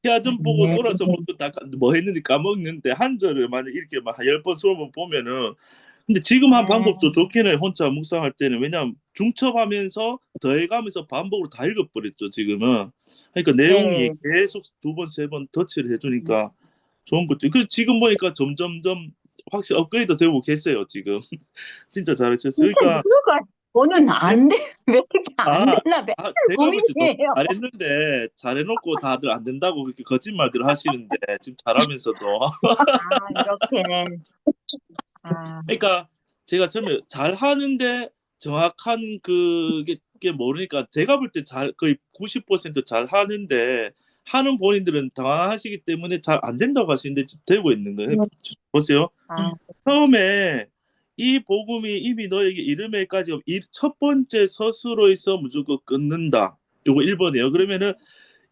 해아전 보고 네. 돌아서 뭐 했는지 까먹는데, 한 절을 만약 이렇게 막 10번, 20번 보면은, 근데 지금 한 네. 방법도 좋긴 해요. 혼자 묵상할 때는. 왜냐하면 중첩하면서 더해가면서 반복으로 다 읽어버렸죠, 지금은. 그러니까 내용이 네. 계속 두 번, 세 번 터치를 해주니까 좋은 것도. 그 지금 보니까 점점점 확실히 업그레이드 되고 계세요, 지금. 진짜 잘하셨어요. 진짜 그러니까, 뭐가 저는 네, 안 돼. 왜 이렇게 안 아, 되나 맨날 제가 볼 때 너무 고민이에요. 잘했는데, 잘해놓고 다들 안 된다고 그렇게 거짓말들 하시는데, 지금 잘하면서도. 이렇게. 아, 그러니까 제가 설명 잘 하는데 정확한 그게 모르니까 제가 볼 때 잘 거의 90%잘 하는데 하는 본인들은 당황하시기 때문에 잘 안 된다고 하시는데 되고 있는 거예요. 보세요. 아, 처음에 이 복음이 이미 너에게 이름에까지 첫 번째 서술로에서 무조건 끊는다. 요거 1번이에요. 그러면은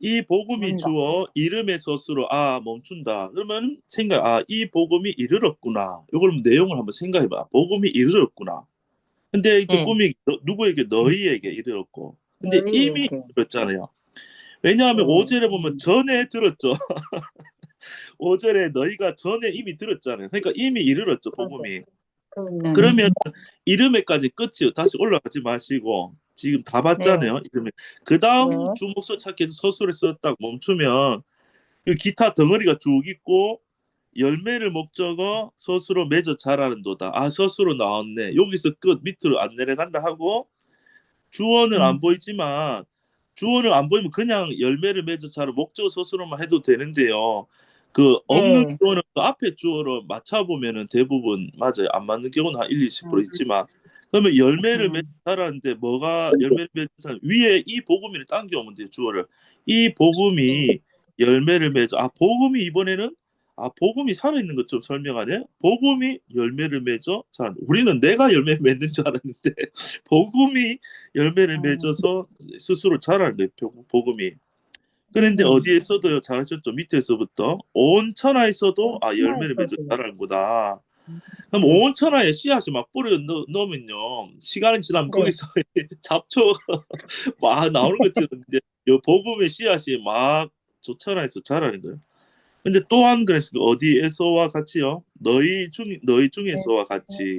이 복음이 된다. 주어 이름의 서술로 멈춘다. 그러면 이 복음이 이르렀구나. 이걸 내용을 한번 생각해봐. 복음이 이르렀구나. 근데 이제 네. 꿈이 누구에게 너희에게 이르렀고. 근데 이미 너희에게. 이르렀잖아요. 왜냐하면 네. 5절에 보면 전에 들었죠. 5절에 너희가 전에 이미 들었잖아요. 그러니까 이미 이르렀죠, 복음이. 그러면 그러면 이름에까지 끝이요. 다시 올라가지 마시고 지금 다 네. 봤잖아요. 이름에. 그 네. 다음 주목서 찾기에서 서술에 썼다고 멈추면 그 기타 덩어리가 쭉 있고 열매를 목적어 서술로 맺어 자라는도다. 서술로 나왔네. 여기서 끝 밑으로 안 내려간다 하고 주어는 안 보이지만 주어는 안 보이면 그냥 열매를 맺어 자라 목적어 서술로만 해도 되는데요. 그 없는 네. 주어는 그 앞에 주어로 맞춰 보면은 대부분 맞아요. 안 맞는 경우는 한 1, 20% 있지만 그러면 열매를 맺어 자라는데 뭐가 열매를 맺어 자라 위에 이 복음을 당겨 오면 돼요. 주어를. 이 복음이 열매를 맺어 복음이 이번에는 복음이 살아있는 것처럼 설명하네. 복음이 열매를 맺어 자라. 우리는 내가 열매 맺는 줄 알았는데 복음이 열매를 맺어서 스스로 자라는 거예요. 복음이. 그런데 어디에서도요, 잘하셨죠? 밑에서부터 온 천하에서도 열매를 맺어 천하에서도. 자라는 거다. 그럼 온 천하에 씨앗이 막 뿌려 넣으면요, 시간이 지나면 네. 거기서 잡초 막 나오는 것처럼 이제 요 복음의 씨앗이 막 좋천하에서 자라는 거예요. 근데 또한 그랬습니다. 어디에서와 같이요? 너희 중에서와 같이.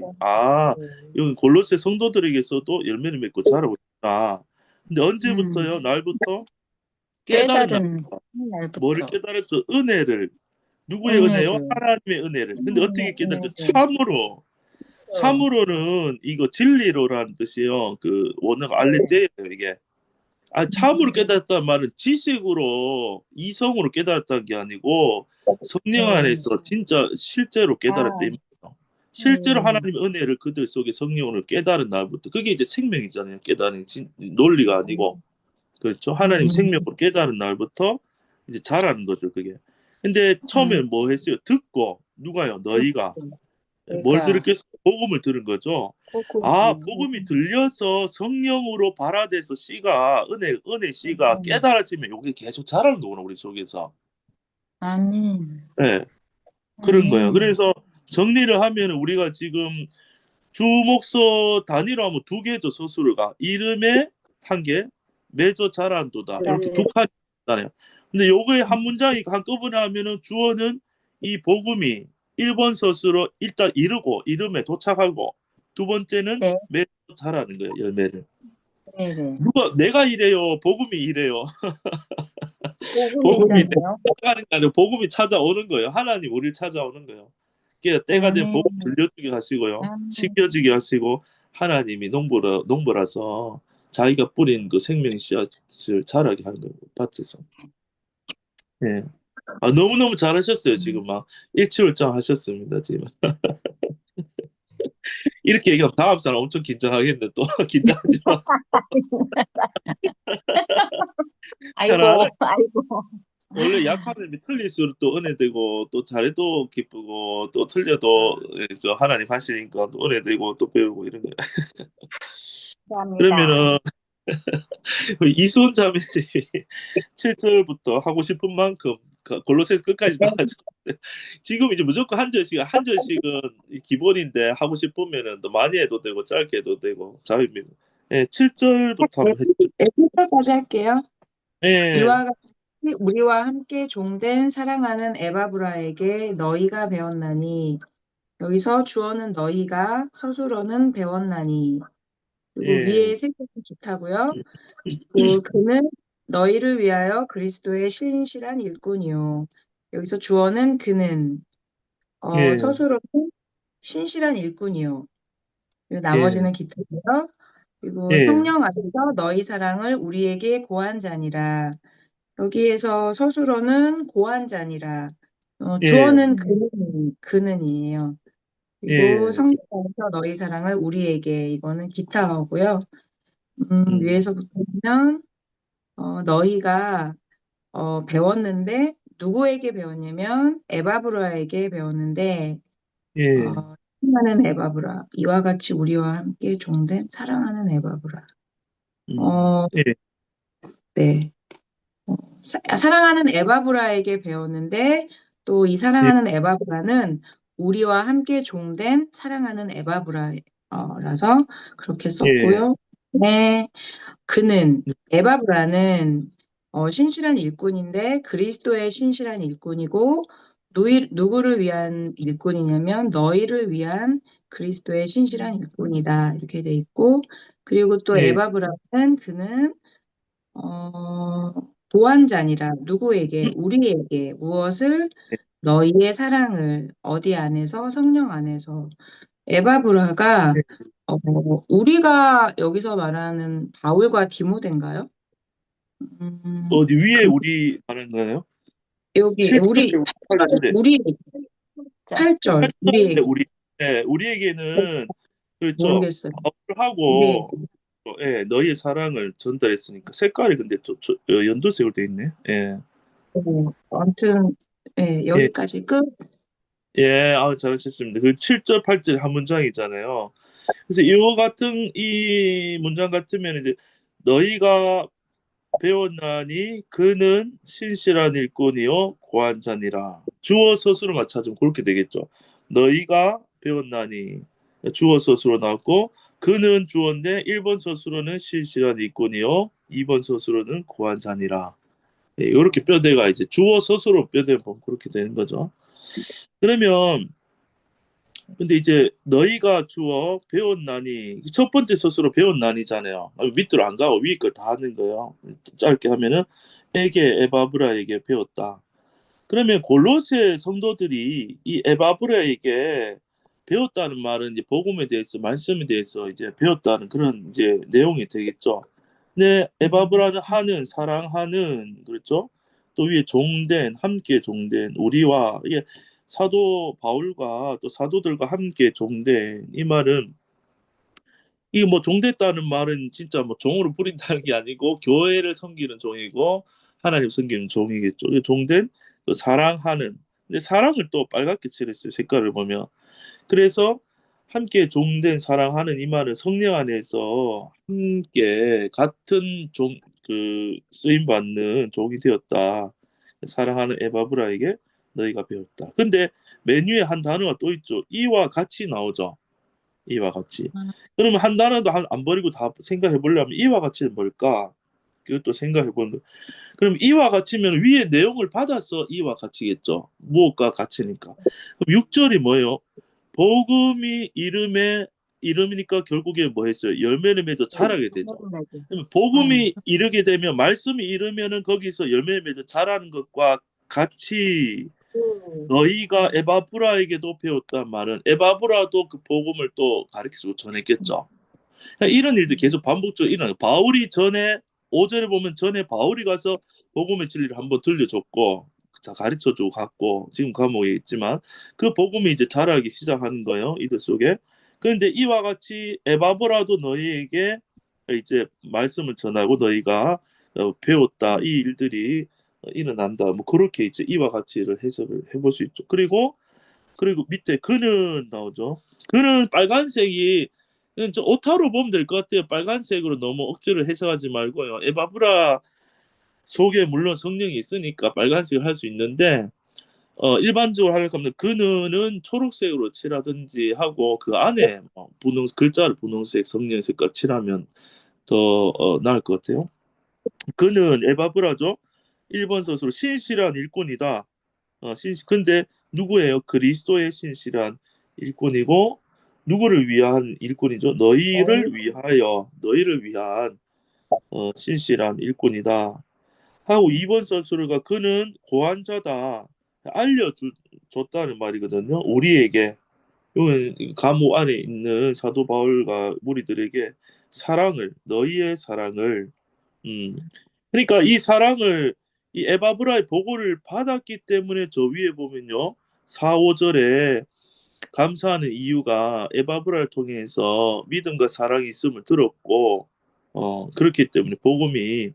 이건 골로새 성도들에게서도 열매를 맺고 자라고 있다. 근데 언제부터요? 날부터 깨달은 깨달은 뭐를 날부터 깨달았죠? 은혜를. 누구의 은혜요? 은혜를 하나님의 은혜를. 근데 어떻게 깨달았죠? 은혜를 참으로는 이거 진리로라는 뜻이요. 그 원어가 알레테예요, 이게. 참으로 깨달았다는 말은 지식으로 이성으로 깨달았다는 게 아니고 성령 안에서 진짜 실제로 깨달았다 이 말이에요. 실제로 하나님의 은혜를 그들 속에 성령으로 깨달은 날부터 그게 이제 생명이잖아요. 깨달은 논리가 아니고 그렇죠. 하나님 생명으로 깨달은 날부터 이제 자라는 거죠, 그게. 근데 처음에는 뭐 했어요? 듣고 누가요? 너희가 뭘 그러니까 들었겠어요? 복음을 들은 거죠. 복음이 들려서 성령으로 발화돼서 씨가 은혜 씨가 깨달아지면 여기 계속 자라는 거구나 우리 속에서. 아멘. 네, 그런 거예요. 아멘. 그래서 정리를 하면 우리가 지금 주목서 단위로 하면 두 개죠. 서술가 이름에 한 개, 맺어 자란도다 이렇게 두 칸이 있잖아요. 근데 요거에 한 문장이 한꺼번에 하면은 주어는 이 복음이 1번 서술로 일단 이름에 도착하고 두 번째는 네, 맺어 자라는 거예요. 열매를. 네, 네. 내가 이래요. 복음이 이래요. 복음이 복음이 있다네요. 내가 하는 게 아니고 복음이 찾아오는 거예요. 하나님 우리를 찾아오는 거예요. 그러니까 때가 되면 아멘. 복음 들려주게 하시고요. 아멘. 심겨지게 하시고 하나님이 농부라서 자기가 뿌린 그 생명 씨앗을 자라게 하는 거예요. 밭에서. 예. 너무너무 잘하셨어요. 지금 막 일치월장 하셨습니다. 지금. 이렇게 얘기하면 다음 사람 엄청 긴장하겠는데 또 긴장하지 마. 편안하게. 아이고. 원래 약하면 틀릴수록 또 은혜되고 또 잘해도 기쁘고 또 틀려도 저 하나님 하시니까 또 은혜되고 또 배우고 이런 거예요. 감사합니다. 그러면은 우리 이수원 자매님이 7절부터 하고 싶은 만큼 골로새서 끝까지 다 하죠. 지금 이제 무조건 한 절씩은 기본인데 하고 싶으면은 또 많이 해도 되고 짧게 해도 되고 자유입니다. 예, 7절부터 한번 해주죠. 네, 1절까지 할게요. 예, 이와 같이 우리와 함께 종된 사랑하는 에바브라에게 너희가 배웠나니, 여기서 주어는 너희가, 서술어는 배웠나니, 그리고 예, 위에 색깔이 기타고요. 그는 너희를 위하여 그리스도의 신실한 일꾼이요. 여기서 주어는 그는, 예, 서술어는 신실한 일꾼이요. 그리고 예, 나머지는 기타고요. 그리고 예, 성령 안에서 너희 사랑을 우리에게 고한 자니라. 여기에서 서술어는 고한 자니라. 예, 주어는 그는이에요. 그리고 예, 성령 안에서 너희 사랑을 우리에게, 이거는 기타어고요. 위에서부터 보면 너희가 배웠는데, 누구에게 배웠냐면 에바브라에게 배웠는데, 예, 사랑하는 에바브라, 이와 같이 우리와 함께 종된 사랑하는 에바브라. 예, 네. 사랑하는 에바브라에게 배웠는데, 또 이 예, 사랑하는 에바브라는 우리와 함께 종된 사랑하는 에바브라라서 그렇게 예, 썼고요. 네. 에바브라는 신실한 일꾼인데 그리스도의 신실한 일꾼이고, 누구를 위한 일꾼이냐면 너희를 위한 그리스도의 신실한 일꾼이다. 이렇게 돼 있고, 그리고 또 예, 에바브라는 보완자니라. 누구에게? 우리에게. 무엇을? 너희의 사랑을. 어디 안에서? 성령 안에서. 에바브라가 우리가 여기서 말하는 바울과 디모데인가요? 어디 위에 그 우리 하는 거예요? 여기 7절에 우리 자, 8절 우리에게. 우리에게는 그렇죠. 모르겠어요. 우리에게. 바울하고 너희의 사랑을 전달했으니까 색깔이 근데 연두색으로 돼 있네. 예. 아무튼 예. 여기까지 끝. 예, 잘하셨습니다. 그 7절, 8절 한 문장이잖아요. 그래서 이와 같은 이 문장 같으면 이제 너희가 배웠나니 그는 신실한 일꾼이요 고한 자니라. 주어 서술을 찾으면 그렇게 되겠죠. 너희가 배웠나니 주어 서술로 나왔고 그는 주어인데 1번 서술로는 신실한 일꾼이요 2번 서술로는 고한 자니라. 이렇게 뼈대가 이제 주어 서술로 뼈대 보면 그렇게 되는 거죠. 그러면 근데 이제 너희가 주어 배웠나니 첫 번째 서술로 배웠나니잖아요. 밑으로 안 가고 위에 걸 다 하는 거예요. 짧게 하면은 에바브라에게 배웠다. 그러면 골로새 성도들이 이 에바브라에게 배웠다는 말은 이제 복음에 대해서 말씀에 대해서 이제 배웠다는 그런 이제 내용이 되겠죠. 근데 에바브라는 하는 사랑하는 그렇죠. 또 위에 종된 함께 종된 우리와 이게 사도 바울과 또 사도들과 함께 종된 이 말은 이게 뭐 종됐다는 말은 진짜 뭐 종으로 부린다는 게 아니고 교회를 섬기는 종이고 하나님 섬기는 종이겠죠. 이 종된 또 사랑하는 근데 사랑을 또 빨갛게 칠했어요. 색깔을 보면 그래서 함께 종된 사랑하는 이 말은 성령 안에서 함께 같은 종 그 쓰임 받는 종이 되었다. 사랑하는 에바브라에게 너희가 배웠다. 근데 맨 위에 한 단어가 또 있죠. 이와 같이 나오죠. 이와 같이. 그러면 한 단어도 안 버리고 다 생각해 보려면 이와 같이는 뭘까? 그것도 생각해 보는 거. 그럼 이와 같이면 위에 내용을 받아서 이와 같이겠죠. 무엇과 같이니까. 그럼 6절이 뭐예요? 복음이 이름이니까 결국에 뭐 했어요? 열매를 맺어 자라게 되죠. 그러면 복음이 이르게 되면 말씀이 이르면은 거기서 열매를 맺어 자라는 것과 같이 너희가 에바브라에게도 배웠단 말은 에바브라도 그 복음을 또 가르쳐주고 전했겠죠. 그러니까 이런 일도 계속 반복적으로 일어나요. 바울이 전에 5절에 보면 전에 바울이 가서 복음의 진리를 한번 들려줬고 가르쳐주고 갔고 지금 감옥에 있지만 그 복음이 이제 자라기 시작하는 거예요. 이들 속에. 그런데 이와 같이 에바브라도 너희에게 이제 말씀을 전하고 너희가 배웠다. 이 일들이 일어난다. 뭐 그렇게 이제 이와 같이를 해석을 해볼 수 있죠. 그리고 밑에 그는 나오죠. 그는 빨간색이 그냥 저 오타로 보면 될 것 같아요. 빨간색으로 너무 억지로 해석하지 말고요. 에바브라 속에 물론 성령이 있으니까 빨간색을 할 수 있는데 일반적으로 할 거면 그는은 초록색으로 칠하든지 하고 그 안에 분홍 글자를 분홍색 성령 색깔 칠하면 더 나을 것 같아요. 그는 에바브라죠. 1번 서술로 신실한 일꾼이다. 근데 누구예요? 그리스도의 신실한 일꾼이고 누구를 위한 일꾼이죠? 너희를 위한 신실한 일꾼이다. 하고 2번 선수가 그는 고한자다. 알려줬다는 말이거든요. 우리에게 이건 감옥 안에 있는 사도 바울과 무리들에게 너희의 사랑을 음, 그러니까 이 사랑을 이 에바브라의 보고를 받았기 때문에 저 위에 보면요. 4, 5절에 감사하는 이유가 에바브라를 통해서 믿음과 사랑이 있음을 들었고 그렇기 때문에 복음이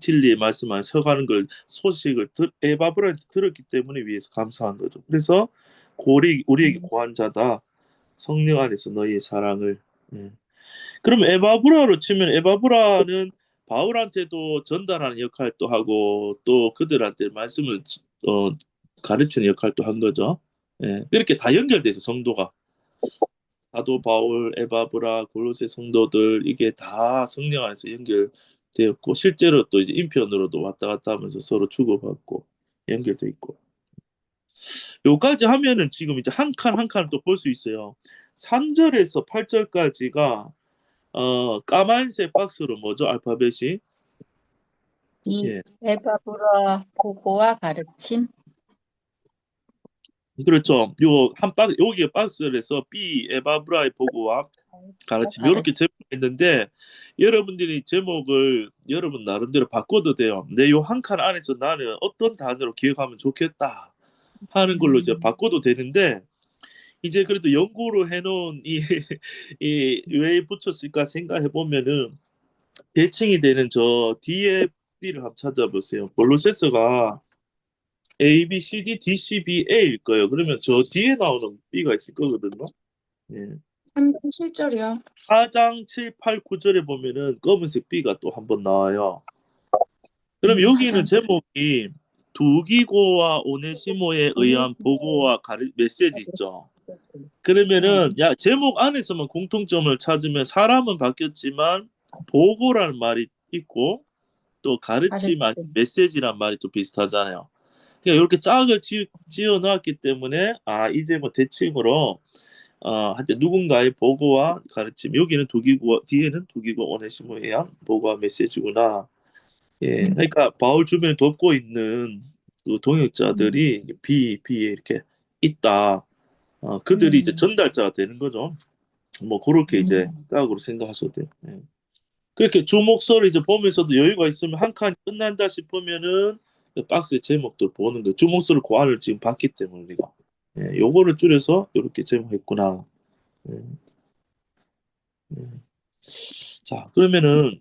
진리의 말씀만 서가는 걸 소식을 에바브라한테 들었기 때문에 위해서 감사한 거죠. 그래서 우리에게 고한 자다. 성령 안에서 너희의 사랑을 예. 그럼 에바브라로 치면 에바브라는 바울한테도 전달하는 역할도 하고 또 그들한테 말씀을 어, 가르치는 역할도 한 거죠. 예, 이렇게 다 연결돼서 성도가 사도 바울, 에바브라, 골로새 성도들 이게 다 성령 안에서 연결되었고 실제로 또 이제 인편으로도 왔다 갔다 하면서 서로 주고받고 연결돼 있고 요까지 하면은 지금 이제 한 칸 한 칸 또 볼 수 있어요. 3절에서 8절까지가 까만색 박스로 뭐죠? 알파벳이 이 예. 에바브라 보고와 가르침. 그렇죠. 요 한 박스 여기에 박스에서 B 에바브라의 보고와 가르침 이렇게 제목했는데 여러분들이 제목을 여러분 나름대로 바꿔도 돼요. 내 요 한 칸 안에서 나는 어떤 단어로 기억하면 좋겠다 하는 걸로 이제 바꿔도 되는데 이제 그래도 연구로 해놓은 이 왜 붙였을까 생각해 보면은 대칭이 되는 저 뒤에 B를 한번 찾아보세요. 골로새서가 A, B, C, D, D, C, B, A일 거예요. 그러면 저 뒤에 나오는 B가 있을 거거든요. 예. 3장 7절이요. 4장 7, 8, 9절에 보면은 검은색 B가 또 한 번 나와요. 그럼 여기는 4장. 제목이 두기고와 오네시모에 의한 보고와 메시지 있죠. 그러면은 제목 안에서만 공통점을 찾으면 사람은 바뀌었지만 보고라는 말이 있고 또 가르침, 메시지란 말이 좀 비슷하잖아요. 그러니까 이렇게 짝을 지어 놨기 때문에 이제 뭐 대칭으로 한때 누군가의 보고와 가르침 여기는 두기고 뒤에는 두기고 오네시모에 의한 보고와 메시지구나. 예, 그러니까 바울 주변에 돕고 있는 그 동역자들이 B에 이렇게 있다. 그들이 이제 음. 전달자가 되는 거죠. 뭐 그렇게 이제 짝으로 생각하셔도 돼요. 예. 그렇게 주목서를 이제 보면서도 여유가 있으면 한 칸이 끝난다 싶으면은 그 박스의 제목도 보는 거예요. 주목서를 고안을 지금 봤기 때문에 우리가 요거를 줄여서 이렇게 제목했구나. 예. 예. 자, 그러면은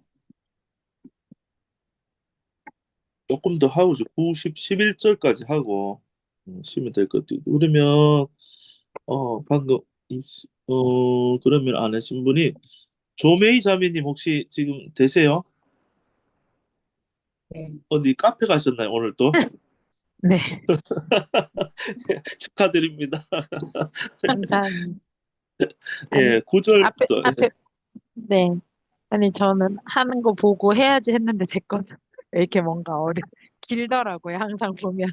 조금 더 하고 11절까지 하고 쉬면 될 것 같아요. 그러면 방금 그러면 안 하신 분이 조메이 자매님 혹시 지금 되세요? 네. 어디 카페 가셨나요 오늘 또? 네, 축하드립니다. 감사합니다. 예, 아니, 9절 앞에, 또 앞에, 네. 아니, 저는 하는 거 보고 해야지 했는데 제 거는 왜 이렇게 뭔가 길더라고요. 항상 보면.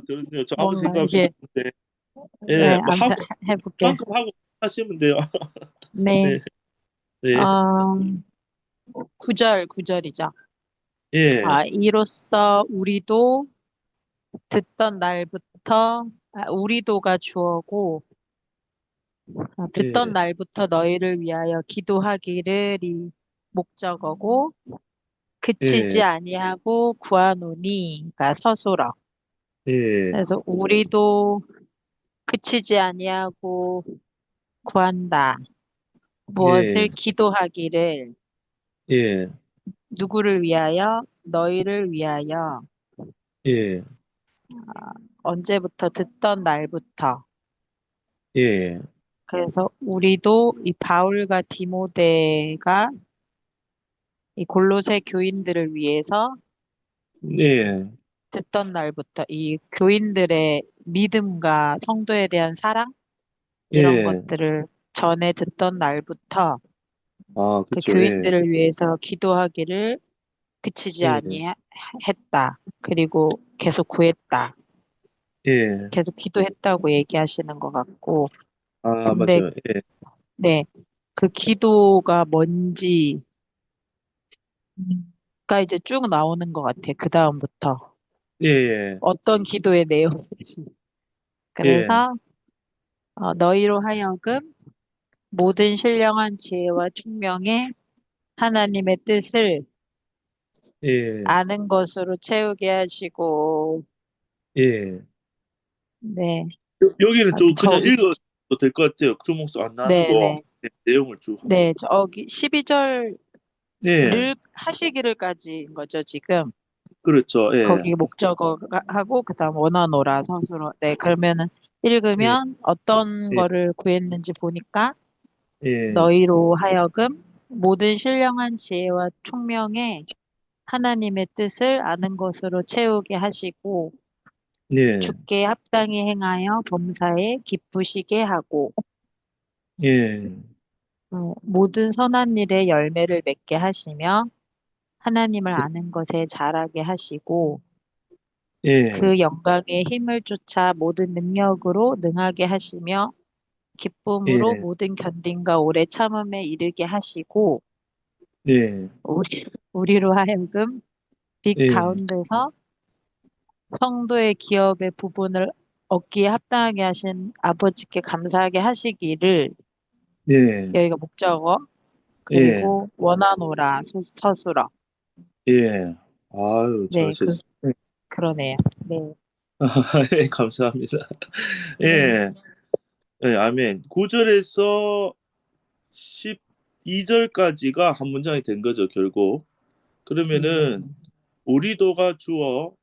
그렇네요. 저 아무 뭔가 생각 없이 이게, 봤는데 네, 뭐 하고 해볼게. 만큼 하고 하시면 돼요. 네, 네, 네, 어, 9절이죠. 예, 이로써 우리도 듣던 날부터, 우리도가 주어고, 듣던 예, 날부터 너희를 위하여 기도하기를 이 목적어고, 그치지 예, 아니하고 구하노니, 그러니까 서술어. 예, 그래서 우리도 그치지 아니하고 구한다. 무엇을 예, 기도하기를 예, 누구를 위하여? 너희를 위하여. 예, 언제부터 듣던 날부터. 예, 그래서 우리도 이 바울과 디모데가 이 골로새 교인들을 위해서 예, 듣던 날부터 이 교인들의 믿음과 성도에 대한 사랑 이런 예, 것들을 전에 듣던 날부터 그 그쵸, 예, 교인들을 위해서 기도하기를 그치지 예, 아니했다. 그리고 계속 구했다. 예, 계속 기도했다고 얘기하시는 것 같고. 근데 맞아요. 예, 네, 그 기도가 뭔지가 이제 쭉 나오는 것 같아. 그 다음부터 예, 어떤 기도의 내용인지. 예, 그래서 너희로 하여금 모든 신령한 지혜와 총명에 하나님의 뜻을 예, 아는 것으로 채우게 하시고, 예. 네, 여기는 좀 그냥 저기, 읽어도 될 것 같아요. 주목수 안 나누고 네네, 내용을 쭉 한번. 네, 저기 12절을 예, 하시기를까지인 거죠, 지금. 그렇죠. 예, 거기 목적어 하고, 그 다음 원어노라 서술어. 네, 그러면은 예, 읽으면 어떤 예, 거를 구했는지 보니까, 예, 너희로 하여금 모든 신령한 지혜와 총명에 하나님의 뜻을 아는 것으로 채우게 하시고, 예, 주께 합당히 행하여 범사에 기쁘시게 하고, 예, 모든 선한 일에 열매를 맺게 하시며, 하나님을 아는 것에 자라게 하시고, 예, 그 영광의 힘을 쫓아 모든 능력으로 능하게 하시며, 기쁨으로 예, 모든 견딘과 오래 참음에 이르게 하시고, 예, 우리로 하여금 빛 예, 가운데서 성도의 기업의 부분을 얻기에 합당하게 하신 아버지께 감사하게 하시기를, 예, 여기가 목적어, 예, 그리고 원하노라 서술어. 예. 아유, 네, 잘하셨어요. 그러네요. 네. 예, 감사합니다. 네. 예, 예, 아멘. 9절에서 12절까지가 한 문장이 된 거죠, 결국. 그러면은 우리도가 주어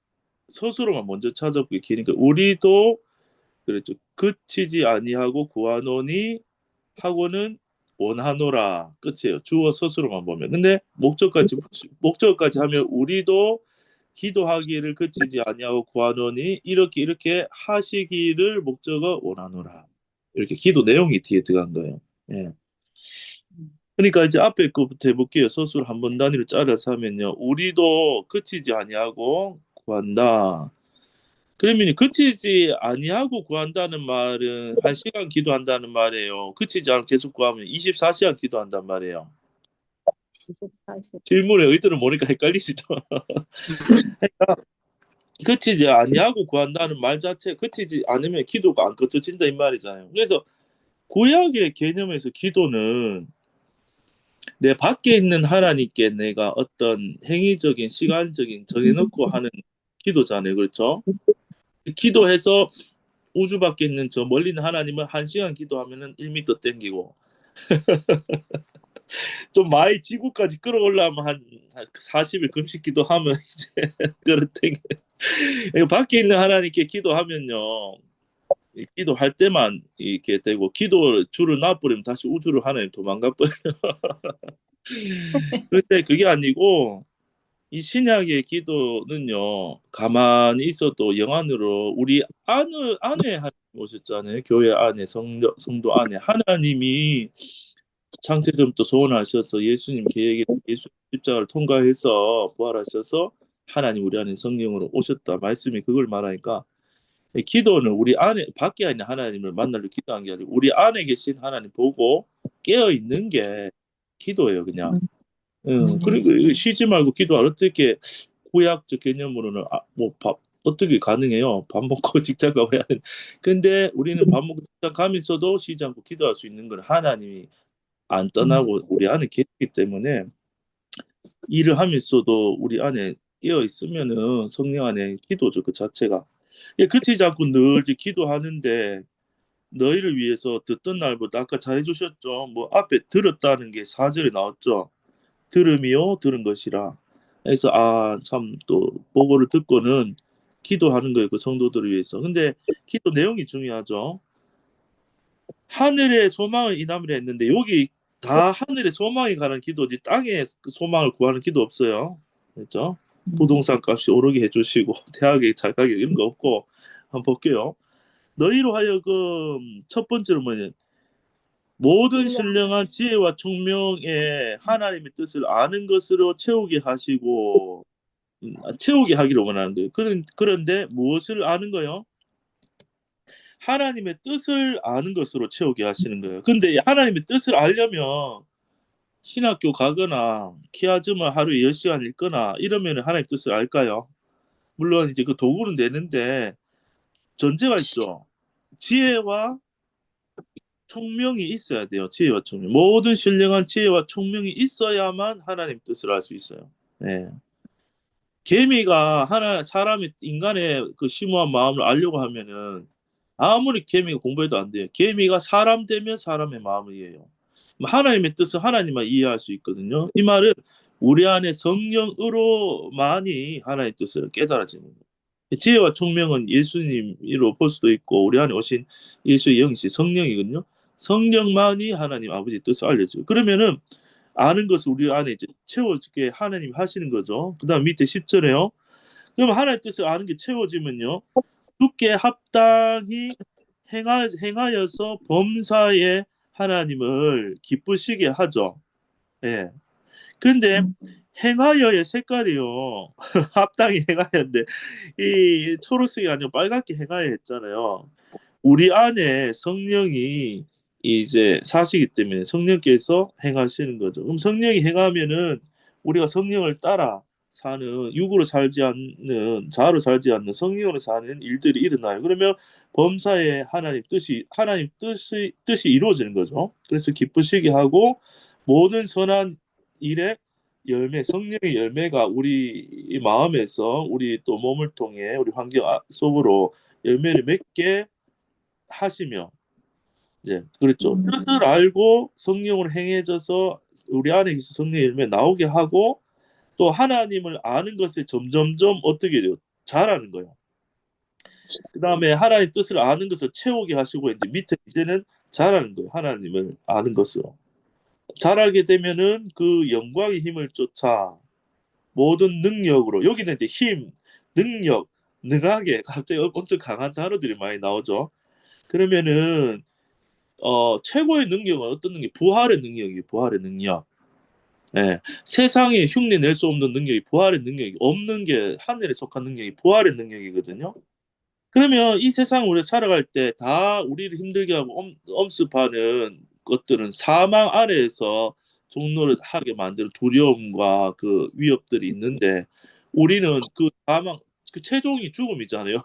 서술어만 먼저 찾아보기 기니까 우리도 그랬죠. 그치지 아니하고 구하노니 하고는 원하노라 끝이에요. 주어 서술어만 보면. 근데 목적까지 하면 우리도 기도하기를 그치지 아니하고 구하노니 이렇게 하시기를 목적어 원하노라. 이렇게 기도 내용이 뒤에 들어간 거예요. 예. 그러니까 이제 앞에 거부터 해볼게요. 서술 한 번 단위로 잘라서 하면요. 우리도 그치지 아니하고 구한다. 그러면 그치지 아니하고 구한다는 말은 1시간 기도한다는 말이에요. 그치지 않고 계속 구하면 24시간 기도한단 말이에요. 24시. 질문의 의도를 모르니까 헷갈리시죠? 그치지 아니하고 구한다는 말 자체 그치지 않으면 기도가 안 거쳐진다 이 말이잖아요. 그래서 구약의 개념에서 기도는 내 밖에 있는 하나님께 내가 어떤 행위적인 시간적인 정해놓고 하는 기도잖아요. 그렇죠? 기도해서 우주 밖에 있는 저 멀리 있는 하나님을 1시간 기도하면은 1m 땡기고 좀 많이 지구까지 끌어올라면 한 40일 금식 기도하면 이제 그렇대. 밖에 있는 하나님께 기도하면요. 이 기도할 때만 이렇게 되고 기도 줄을 놔버리면 다시 우주로 하나님 도망가 버려. 그런데 그게 아니고 이 신약의 기도는요. 가만히 있어도 영안으로 우리 안에 하나님 오셨잖아요. 교회 안에 성도 안에 하나님이 창세전부터 소원하셔서 예수님 계획에 예수 십자가를 통과해서 부활하셔서 하나님 우리 안에 성령으로 오셨다. 말씀이 그걸 말하니까 기도는 우리 안에 밖에 있는 하나님을 만나려 기도한 게 아니고 우리 안에 계신 하나님 보고 깨어 있는 게 기도예요, 그냥. 그리고 쉬지 말고 기도하라. 어떻게 구약적 개념으로는 어떻게 가능해요? 밥 먹고 직장 가고 해야 되는. 근데 우리는 밥 먹고 직장 가면서도 쉬지 않고 기도할 수 있는 건 하나님이 안 떠나고 우리 안에 계시기 때문에 일을 하면서도 우리 안에 깨어 있으면은 성령 안에 기도죠, 그 자체가. 예, 그치지 않고 늘 이제 기도하는데 너희를 위해서 듣던 날보다 아까 잘해주셨죠. 뭐 앞에 들었다는 게 4절에 나왔죠. 들음이요 들은 것이라. 그래서 참 또 보고를 듣고는 기도하는 거예요. 그 성도들을 위해서. 근데 기도 내용이 중요하죠. 하늘의 소망을 이남이라 했는데 여기 다 하늘의 소망이 가는 기도지 땅의 소망을 구하는 기도 없어요. 그렇죠? 부동산 값이 오르게 해주시고 대학에 잘 가게 이런 거 없고 한번 볼게요. 너희로 하여금 첫 번째로 뭐냐 모든 신령한 지혜와 총명에 하나님의 뜻을 아는 것으로 채우게 하시고 채우게 하기를 원하는 거예요. 그런데 무엇을 아는 거요? 하나님의 뜻을 아는 것으로 채우게 하시는 거예요. 근데 하나님의 뜻을 알려면 신학교 가거나 키아즈마 하루에 10시간 읽거나 이러면 하나님의 뜻을 알까요? 물론 이제 그 도구는 되는데 전제가 있죠. 지혜와 총명이 있어야 돼요. 지혜와 총명. 모든 신령한 지혜와 총명이 있어야만 하나님 뜻을 알 수 있어요. 네. 개미가 사람의 인간의 그 심오한 마음을 알려고 하면은 아무리 개미가 공부해도 안 돼요. 개미가 사람 되면 사람의 마음을 이해해요. 하나님의 뜻을 하나님만 이해할 수 있거든요. 이 말은 우리 안에 성령으로만이 하나님의 뜻을 깨달아지는 거예요. 지혜와 총명은 예수님으로 볼 수도 있고 우리 안에 오신 예수의 영이신 성령이거든요. 성령만이 하나님 아버지 뜻을 알려줘요. 그러면은 아는 것을 우리 안에 이제 채워지게 하나님 하시는 거죠. 그 다음 밑에 10절에요. 그럼 하나님의 뜻을 아는 게 채워지면요. 주께 합당히 행하여서 범사에 하나님을 기쁘시게 하죠. 예. 그런데 행하여의 색깔이요. 합당히 행하여인데 이 초록색이 아니고 빨갛게 행하여 했잖아요. 우리 안에 성령이 이제 사시기 때문에 성령께서 행하시는 거죠. 그럼 성령이 행하면은 우리가 성령을 따라 사는 육으로 살지 않는 자아로 살지 않는 성령으로 사는 일들이 일어나요. 그러면 범사에 하나님 뜻이 이루어지는 거죠. 그래서 기쁘시게 하고 모든 선한 일에 열매, 성령의 열매가 우리 마음에서 우리 또 몸을 통해 우리 환경 속으로 열매를 맺게 하시며 이제 그렇죠. 뜻을 알고 성령으로 행해져서 우리 안에 있어 성령의 열매 나오게 하고 또 하나님을 아는 것에 점점점 어떻게 돼요? 잘하는 거예요. 그 다음에 하나님 뜻을 아는 것을 채우게 하시고 이제 밑에 이제는 잘하는 거예요. 하나님을 아는 것으로. 잘 알게 되면은 그 영광의 힘을 쫓아 모든 능력으로 여기는 이제 힘, 능력, 능하게 갑자기 엄청 강한 단어들이 많이 나오죠. 그러면은 최고의 능력은 어떤 능력? 부활의 능력이에요. 부활의 능력. 예. 세상에 흉내 낼 수 없는 능력이 부활의 능력이 없는 게 하늘에 속한 능력이 부활의 능력이거든요. 그러면 이 세상 우리 살아갈 때 다 우리를 힘들게 하고 엄습하는 것들은 사망 아래에서 종노를 하게 만드는 두려움과 그 위협들이 있는데 우리는 그 사망 그 최종이 죽음이잖아요.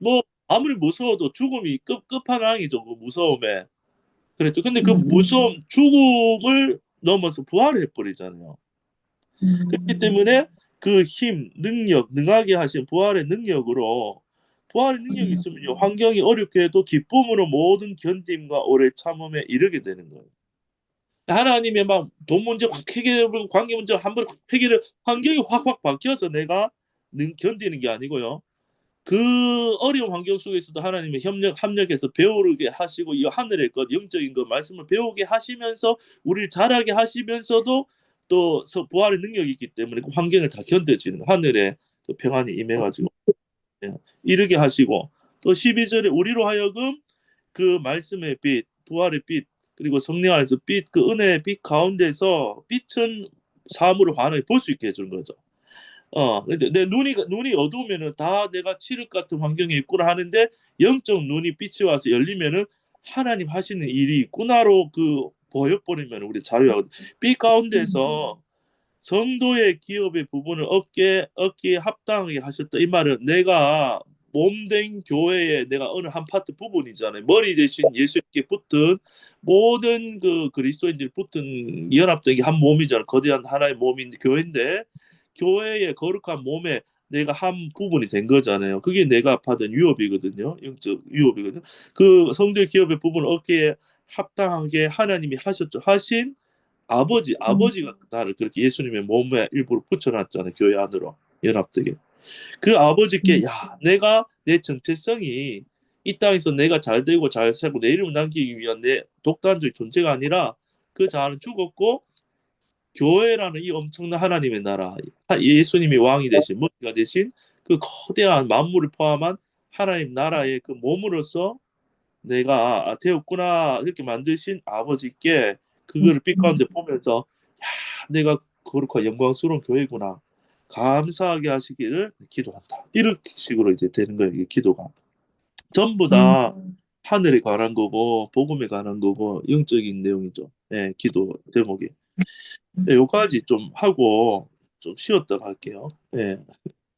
뭐 아무리 무서워도 죽음이 끝판왕이죠. 그 무서움에. 그랬죠. 근데 그 무서움, 죽음을 넘어서 부활해 버리잖아요. 그렇기 때문에 그 힘, 능력, 능하게 하신 부활의 능력으로 부활의 능력이 있으면 환경이 어렵게 해도 기쁨으로 모든 견딤과 오래 참음에 이르게 되는 거예요. 하나님의 막 돈 문제 확 해결하고 관계 문제 한 번에 확 해결해 환경이 확 바뀌어서 내가 견디는 게 아니고요. 그 어려운 환경 속에서도 하나님의 합력해서 배우게 하시고 이 하늘의 것, 영적인 것 말씀을 배우게 하시면서 우리를 자라게 하시면서도 또 부활의 능력이 있기 때문에 그 환경을 다 견뎌지는 하늘의 그 평안이 임해가지고 예, 이르게 하시고 또 12절에 우리로 하여금 그 말씀의 빛, 부활의 빛 그리고 성령 안에서 빛, 그 은혜의 빛 가운데서 빛은 사물을 환하게 볼 수 있게 해주는 거죠. 근데 내 눈이 어두우면은 다 내가 칠흑 같은 환경에 있구나 하는데 영적 눈이 빛이 와서 열리면은 하나님 하시는 일이 있구나로 그 보여버리면 우리 자유하고 빛 가운데서 성도의 기업의 부분을 얻기에 합당하게 하셨다. 이 말은 내가 몸된 교회에 내가 어느 한 파트 부분이잖아요. 머리 대신 예수님께 붙은 모든 그 그리스도인들이 붙은 연합된 게 한 몸이잖아요. 거대한 하나의 몸인데 교회인데 교회의 거룩한 몸에 내가 한 부분이 된 거잖아요. 그게 내가 받은 유업이거든요. 영적 유업이거든요. 그 성도의 기업의 부분을 얻기에 합당하게 하나님이 하신 아버지가 나를 그렇게 예수님의 몸에 일부러 붙여놨잖아요. 교회 안으로 연합되게. 그 아버지께 야 내가 내 정체성이 이 땅에서 내가 잘 되고 잘 살고 내 이름을 남기기 위한 내 독단적인 존재가 아니라 그 자아는 죽었고 교회라는 이 엄청난 하나님의 나라 예수님이 왕이 되신 머리가 되신 그 거대한 만물을 포함한 하나님 나라의 그 몸으로서 내가 되었구나 이렇게 만드신 아버지께 그거를 빛 가운데 보면서 야 내가 거룩한 영광스러운 교회구나 감사하게 하시기를 기도한다 이런 식으로 이제 되는 거예요. 이 기도가 전부 다 하늘에 관한 거고 복음에 관한 거고 영적인 내용이죠. 예, 기도 제목이 네, 요까지 좀 하고 좀 쉬었다 갈게요. 예.